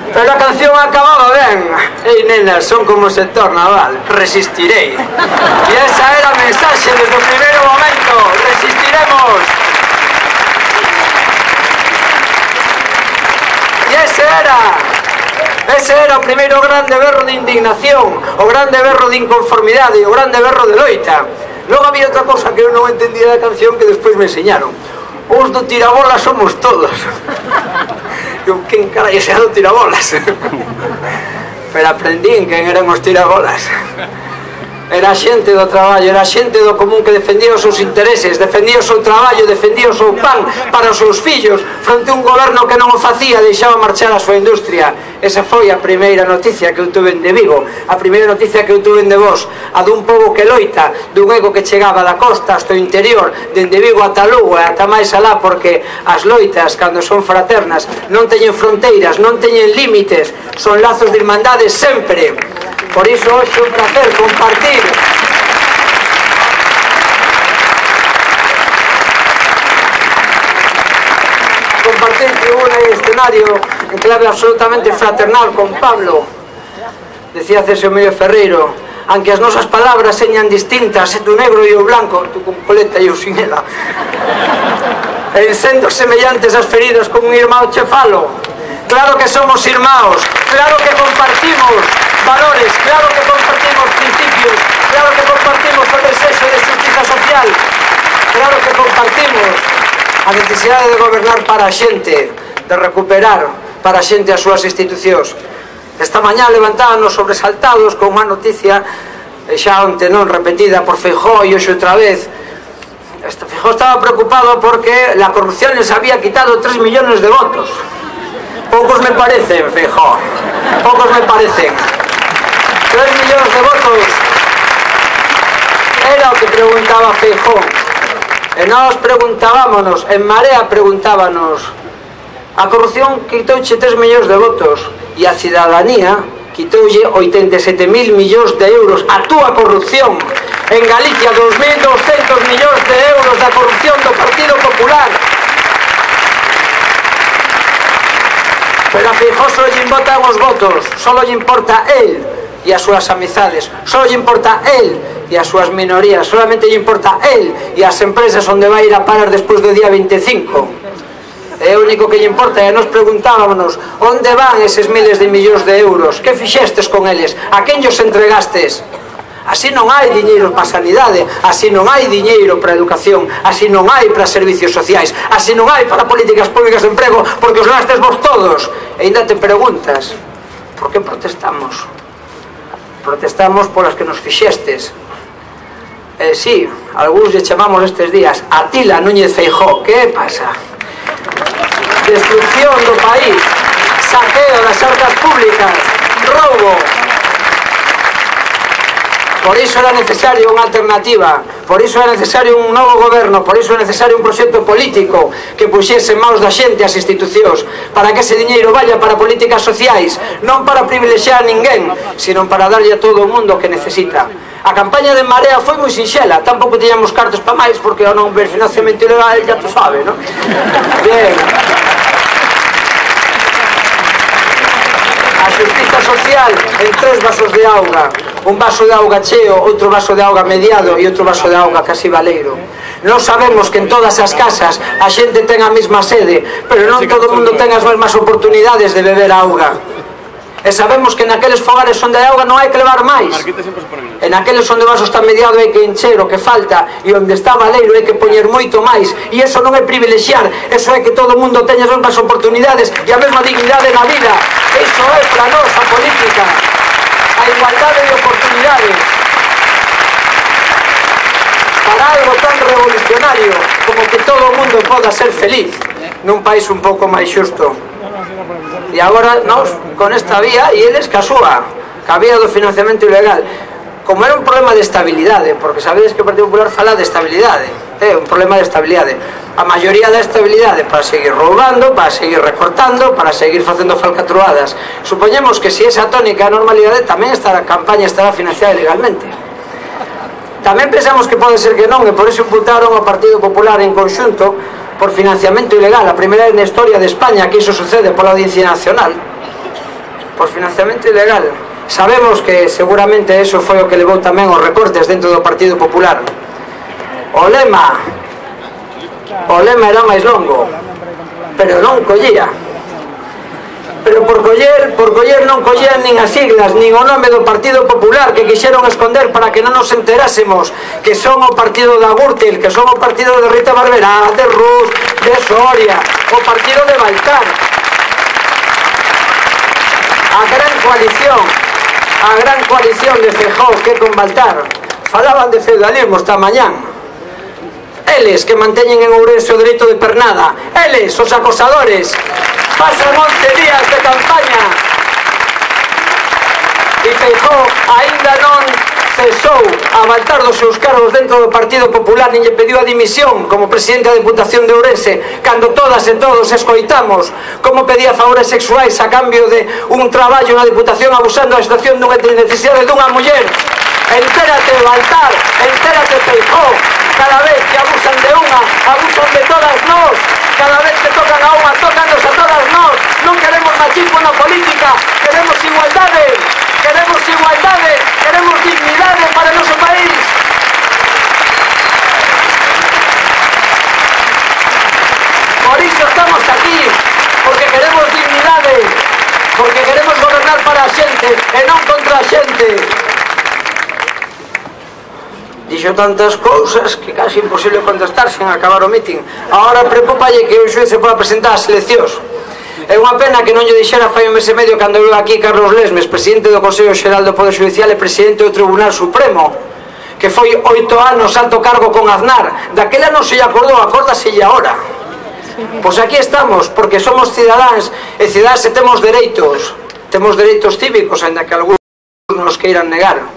pero a canción acababa ben. Ei, nenas, son como o sector naval, resistirei. E esa era a mensaxe desde o primeiro momento, resistiremos. E ese era o primeiro grande berro de indignación, o grande berro de inconformidade, o grande berro de loita. Logo había outra cosa que eu non entendía da canción que despois me enseñaron. Os do tirabolas somos todos. Eu, quen carai sea do tirabolas? Pero aprendín quen eran os tirabolas. Era xente do traballo, era xente do común que defendía os seus intereses, defendía o seu traballo, defendía o seu pan para os seus fillos, fronte a un goberno que non o facía, deixaba marchar a súa industria. Esa foi a primeira noticia que eu tuve de Vigo, a primeira noticia que eu tuve de vos, a dun pobo que loita, dun ego que chegaba da costa hasta o interior, dende Vigo ata Lugo e ata máis alá, porque as loitas, cando son fraternas, non teñen fronteiras, non teñen límites, son lazos de irmandade sempre. Por iso hoxe un placer compartir tribuna e escenario en clave absolutamente fraternal con Pablo. Decía César Emilio Ferreiro, aunque as nosas palabras señan distintas, o negro e o blanco, tú con coleta e eu sin ela, en sendo semellantes as feridas como un irmão che falo. Claro que somos irmãos, claro que compartimos valores, claro que compartimos principios, claro que compartimos o desexo de justiza social, claro que compartimos a necesidade de gobernar para a xente, de recuperar para a xente as súas institucións. Esta mañá levantábanos sobresaltados con unha noticia xa onte non repetida por Feijóo e hoxe outra vez. Feijóo estaba preocupado porque la corrupción les había quitado 3 millones de votos. Pocos me parecen, Feijóo, pocos me parecen. 3 millóns de votos era o que preguntaba Feijóo. E nós preguntábamos, en Marea preguntábanos, a corrupción quitouche 3 millóns de votos e a cidadanía quitoulle 87.000 millóns de euros a túa corrupción. En Galicia, 2.200 millóns de euros da corrupción do Partido Popular. Pero a Feijóo só lle importan os votos, só lle importa él e as súas amizades, só lle importa él e as súas minorías, solamente lle importa él e as empresas onde vai ir a parar despois do día 25. É o único que lle importa. E nos preguntábamos, onde van eses miles de millóns de euros? Que fixestes con eles? A quen llos entregastes? Así non hai diñeiro para a sanidade, así non hai diñeiro para a educación, así non hai para servicios sociais, así non hai para políticas públicas de emprego, porque os gastes vos todos. E ainda te preguntas, por que protestamos? Protestamos polas que nos fixestes. Sí, algúns lle chamamos estes días Atila Núñez Feijóo. Que pasa? Destrucción do país, saqueo das arcas públicas, roubo. Por iso era necesario unha alternativa, por iso era necesario un novo goberno, por iso era necesario un proxecto político que puxese en maus da xente as institucións, para que ese diñeiro vaya para políticas sociais, non para privilexiar a ninguén, sino para darlle a todo o mundo o que necesita. A campaña de Marea foi moi sinxela, tampouco teñamos cartos para máis, porque ao non ver financiamento ilegal, ya tú sabe, non? Bien. A justiza social en 3 vasos de auga, un vaso de auga cheo, outro vaso de auga mediado e outro vaso de auga casi baleiro. Non sabemos que en todas as casas a xente ten a mesma sede, pero non todo o mundo ten as mesmas oportunidades de beber auga. E sabemos que naqueles fogares onde hai auga non hai que levar máis. En aqueles onde o vaso está mediado hai que encher o que falta, e onde está baleiro hai que poñer moito máis. E iso non é privilexiar, iso é que todo o mundo teña as mesmas oportunidades e a mesma dignidade na vida. Iso é para nós a política, a igualdade de oportunidades. Para algo tan revolucionario como que todo o mundo poda ser feliz nun país un pouco máis xusto. E agora nós con esta vía e eles ca súa, ca vía do financiamento ilegal. como era un problema de estabilidade, porque sabedes que o Partido Popular fala de estabilidade, un problema de estabilidade. A maioría da estabilidade para seguir roubando, para seguir recortando, para seguir facendo falcatruadas. Supoñemos que se esa tónica a normalidade, tamén esta campaña estará financiada ilegalmente. Tamén pensamos que pode ser que non, e por iso imputaron ao Partido Popular en conxunto por financiamento ilegal, a primeira vez na historia de España que iso sucede pola Audiencia Nacional, por financiamento ilegal. Sabemos que seguramente eso foi o que levou tamén os recortes dentro do Partido Popular. O lema era máis longo, pero non collía. Pero por coller non collían nin as siglas, nin o nome do Partido Popular, que quixeron esconder para que non nos enterásemos que son o partido da Gürtel, que son o partido de Rita Barberá, de Ruz, de Soria, o partido de Baltar. A gran coalición de Feijóo, que con Baltar falaban de feudalismo esta mañán. Eles que manteñen en Ourense o dereito de pernada, eles, os acosadores, pasan 11 días de campaña e Feijóo aínda non cesou a Baltar dos seus cargos dentro do Partido Popular, nin lle pediu a dimisión como presidente da Deputación de Ourense, cando todas e todos escoitamos como pedía favores sexuais a cambio de un traballo na Deputación, abusando da situación dunha necesidade dunha muller. Entérate, Baltar, entérate, Feijóo, cada vez que abusan de unha, abusan de todas nós, cada vez que tocan a unha, tócanos a todas nós. Non queremos machismo na política, queremos igualdade, queremos dignidade para o noso país. Por iso estamos aquí, porque queremos dignidade, porque queremos gobernar para a xente e non contra a xente. Dixo tantas cousas que casi imposible contestar sen acabar o mitin. Agora preocupalle que o xuez se poda presentar ás eleccións. É unha pena que non lle dixera fai un mes e medio cando viu aquí Carlos Lesmes, presidente do Consello Xeral do Poder Judicial e presidente do Tribunal Supremo, que foi 8 anos alto cargo con Aznar. Daquela non se lle acordou, acórdaselle agora. Pois aquí estamos, porque somos cidadáns e cidadáns e temos dereitos cívicos, ainda que algúns nos queiran negar.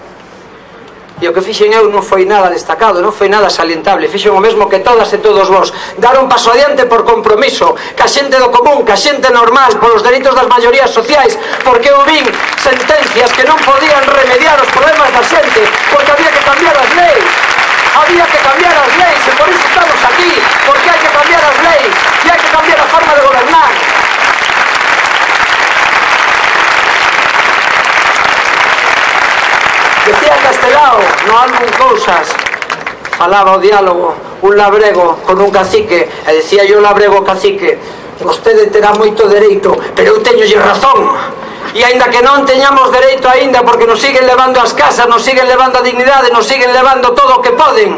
E o que fixen eu non foi nada destacado, non foi nada salientable. Fixen o mesmo que todas e todos vos. Dar un paso adiante por compromiso, ca xente do común, ca xente normal, polos dereitos das maiorías sociais, porque eu vin sentencias que non podían remediar os problemas da xente, porque había que cambiar as leis. Había que cambiar as leis, e por iso estamos aquí, porque hai que cambiar as leis, e hai que cambiar a forma de gobernar. Decía Castelao no álbum Cousas, falaba o diálogo, un labrego con un cacique, e decía yo labrego cacique, vostede terá moito dereito, pero eu teñolle razón, e aínda que non teñamos dereito aínda, porque nos siguen levando as casas, nos siguen levando a dignidade, nos siguen levando todo o que poden,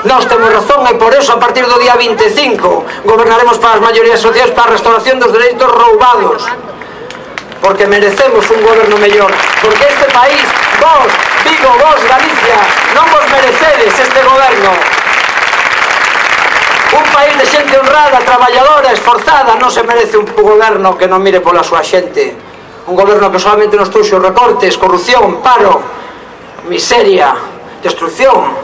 nós temos razón, e por eso a partir do día 25 gobernaremos para as maiorías sociais, para a restauración dos dereitos roubados, porque merecemos un goberno mellor, porque este país, vos, Vigo, vos, Galicia, non vos merecedes este goberno. Un país de xente honrada, traballadora, esforzada, non se merece un goberno que non mire pola súa xente. Un goberno que solamente nos trouxo recortes, corrupción, paro, miseria, destrucción.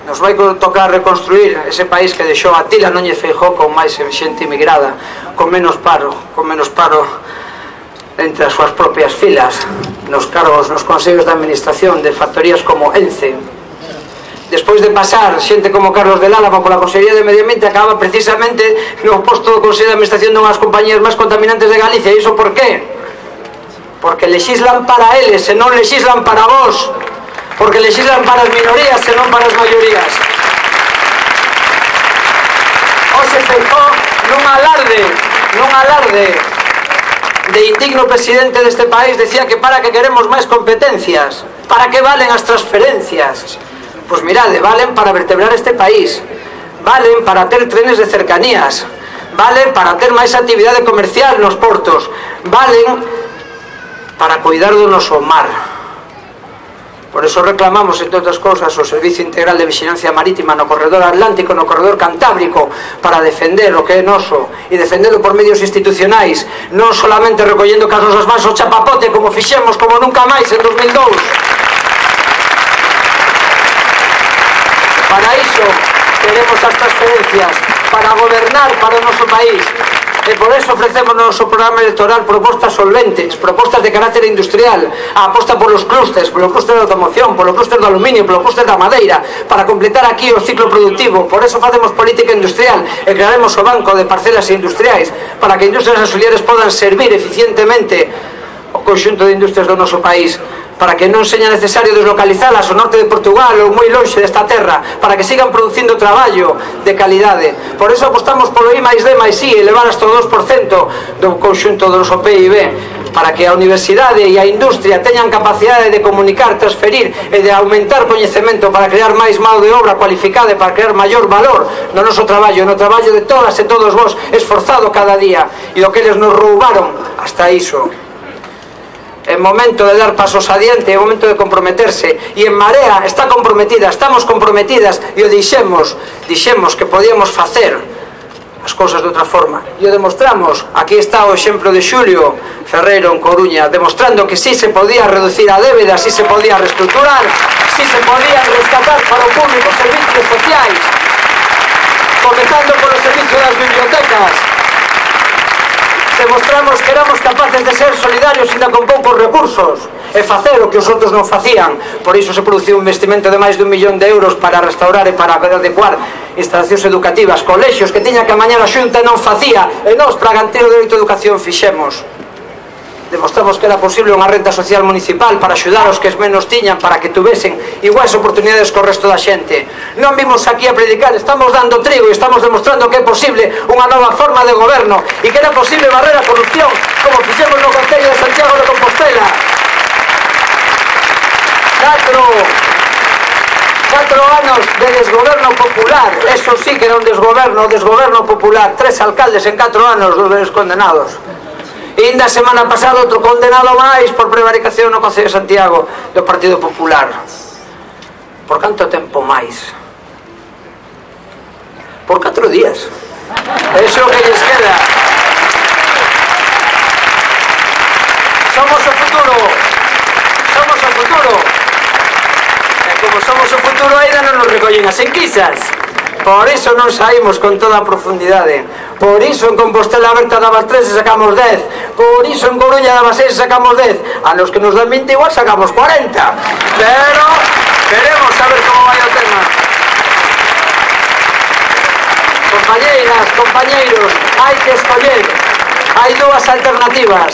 Nos vai tocar reconstruir ese país que deixou a Tila Núñez Feijóo con máis xente emigrada, con menos paro entre as súas propias filas, nos cargos, nos consellos de administración de factorías como Ence. Despois de pasar xente como Carlos del Álava pola Consellería de Medio Ambiente, acaba precisamente no posto do Consello de Administración de unhas compañías máis contaminantes de Galicia. E iso por qué? Porque lexislan para eles e non lexislan para vos, porque lexislan para as minorías e non para as maiorías. Hoxe Feijóo nun alarde de indigno presidente deste país decía que para que queremos máis competencias, para que valen as transferencias. Pois mirade, valen para vertebrar este país, valen para ter trenes de cercanías, valen para ter máis actividade comercial nos portos, valen para cuidar do noso mar. Por eso reclamamos, entre outras cousas, o Servicio Integral de Vigilancia Marítima no corredor atlántico, no corredor cantábrico, para defender o que é noso e defendelo por medios institucionais, non solamente recollendo cas nosas mans o chapapote como fixemos como nunca máis en 2002. queremos as transferencias para gobernar para o noso país. E por eso ofrecemos no noso programa electoral propostas solventes, propostas de carácter industrial, a aposta polos clústeres, polo clúster de automoción, polo clúster do aluminio, polo clúster da madeira, para completar aquí o ciclo productivo. Por eso facemos política industrial e crearemos o banco de parcelas industriais para que industrias auxiliares podan servir eficientemente o conxunto de industrias do noso país, para que non seña necesario deslocalizalas ao norte de Portugal ou moi lonxe desta terra, para que sigan producindo traballo de calidade. Por eso apostamos polo I+D+I, elevar hasta o 2% do conxunto do noso PIB, para que a universidade e a industria teñan capacidade de comunicar, transferir e de aumentar coñecemento para crear máis mão de obra cualificada e para crear maior valor no noso traballo, no traballo de todas e todos vos, esforzado cada día, e o que eles nos roubaron hasta iso. É momento de dar pasos adiante, é momento de comprometerse, e en Marea está comprometida, estamos comprometidas, e o dixemos que podíamos facer as cousas de outra forma, e o demostramos. Aquí está o exemplo de Xulio Ferreiro en Coruña, demostrando que sí se podía reducir a débeda, sí se podía reestructurar, sí se podían rescatar para o público servicios sociais, comezando polo servicio das bibliotecas. Demostramos que éramos capaces de ser solidarios ainda con poucos recursos e facer o que os outros non facían. Por iso se produciu un investimento de máis de 1 millón de euros para restaurar e para adecuar instalacións educativas, colexios que tiña que amañar a Xunta e non facía, e nós, para garantir o dereito a educación, fixemos. Demostramos que era posible unha renta social municipal para axudar aos que menos tiñan, para que tuvesen iguais oportunidades co resto da xente. Non vimos aquí a predicar, estamos dando trigo e estamos demostrando que é posible unha nova forma de goberno e que era posible barrer a corrupción, como fixemos no Concello de Santiago de Compostela. 4 anos de desgoberno popular, eso sí que era un desgoberno popular. 3 alcaldes en 4 anos, 2 condenados. E ainda a semana pasada outro condenado máis por prevaricación no Concello de Santiago do Partido Popular. Por canto tempo máis? Por 4 días. Eso é o que lles queda. Somos o futuro. Somos o futuro. E como somos o futuro, ainda non nos recollen as enquisas. Por iso non saímos con toda a profundidade. Por iso en Compostela Aberta daba 3 e sacamos 10. Por iso en Coruña daba 6 e sacamos 10. A los que nos dan 20 igual sacamos 40. Pero queremos saber como vai o tema. Compañeiras, compañeiros, hai que escoller. Hai 2 alternativas.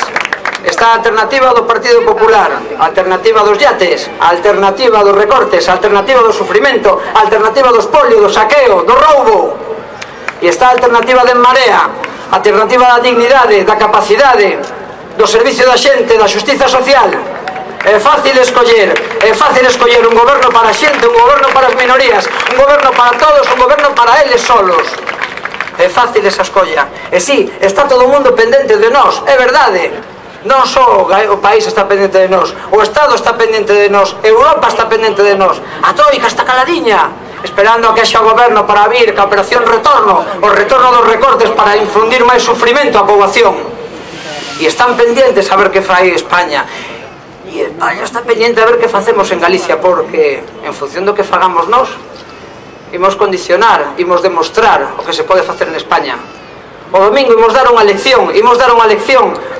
Está a alternativa do Partido Popular, a alternativa dos yates, a alternativa dos recortes, a alternativa do sufrimento, a alternativa do espolio, do saqueo, do roubo. E está a alternativa de Marea, a alternativa da dignidade, da capacidade, do servicio da xente, da xustiza social. É fácil escoller un goberno para a xente, un goberno para as minorías, un goberno para todos, un goberno para eles solos. É fácil esa escolla. E sí, está todo o mundo pendente de nós, é verdade. Non só o país está pendente de nós, o Estado está pendente de nós, Europa está pendente de nós, a Troika está caladiña, esperando a que haxa goberno para vir ca operación retorno, o retorno dos recortes para infundir máis sufrimento á poboación. E están pendientes a ver que fai España. E España está pendiente a ver que facemos en Galicia, porque en función do que fagamos nós, imos condicionar, imos demostrar o que se pode facer en España. O domingo imos dar unha lección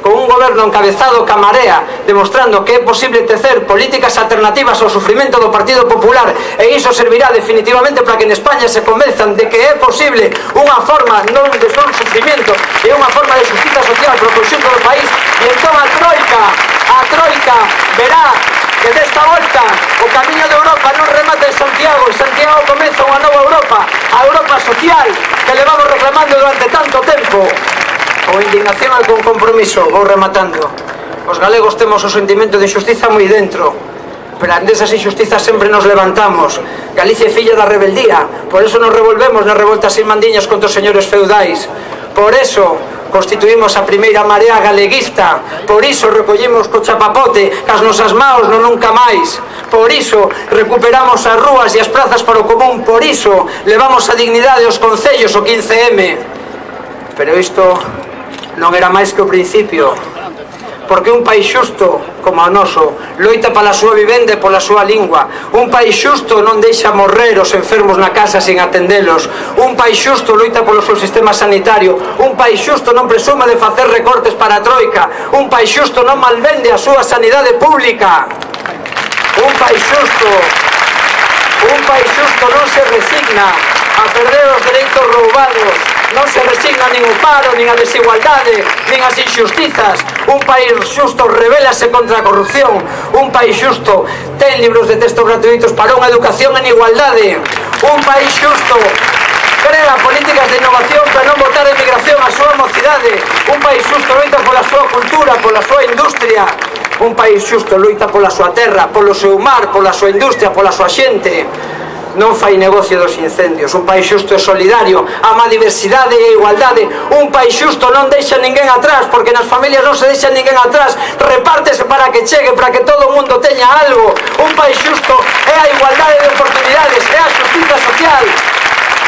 con un goberno encabezado ca Marea, demostrando que é posible tecer políticas alternativas ao sufrimento do Partido Popular, e iso servirá definitivamente para que en España se convenzan de que é posible unha forma non de non sufrimento e unha forma de justicia social para o conxunto do país. E entón a Troika verá que desta volta o camiño de Europa non remata en Santiago comeza unha nova Europa, a Europa social que levamos reclamando durante tanto tempo. O indignación e con compromiso, vou rematando. Os galegos temos o sentimento de injustiza moi dentro, pero ante esas injustizas sempre nos levantamos. Galicia é filla da rebeldía, por eso nos revolvemos nas revoltas irmandiñas contra os señores feudais. Por eso constituímos a primeira marea galeguista, por iso recollimos co chapapote cas nosas maos no nunca máis, por iso recuperamos as rúas e as prazas para o común, por iso levamos a dignidade aos concellos o 15M. Pero isto non era máis que o principio. porque un país xusto como o noso loita pola súa vivenda e pola súa lingua. Un país xusto non deixa morrer os enfermos na casa sin atendelos. Un país xusto loita polo seu sistema sanitario. Un país xusto non presume de facer recortes para a troika. Un país xusto non malvende a súa sanidade pública. Un país xusto non se resigna a perder os dereitos roubados, non se resigna nin o paro, nin a desigualdade, nin as injustizas. Un país xusto rebélase contra a corrupción. Un país xusto ten libros de texto gratuitos para unha educación en igualdade. Un país xusto crea políticas de innovación para non botar a emigración á súa mocidade. Un país xusto loita pola súa cultura, pola súa industria. Un país xusto loita pola súa terra, polo seu mar, pola súa industria, pola súa xente. Non fai negocio dos incendios. Un país xusto e solidario, ama a diversidade e a igualdade. Un país xusto non deixa ninguén atrás, porque nas familias non se deixa ninguén atrás. Repártese para que chegue, para que todo o mundo teña algo. Un país xusto é a igualdade de oportunidades, é a justiza social.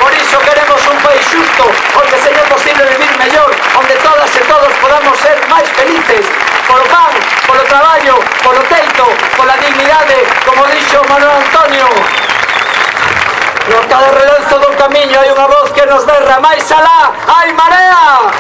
Por iso queremos un país xusto, onde seña posible vivir mellor, onde todas e todos podamos ser máis felices, polo pan, polo traballo, polo teito, pola dignidade, como dixo Manuel Antonio. No cada relenzo do camiño hai unha voz que nos berra: máis alá, hai marea!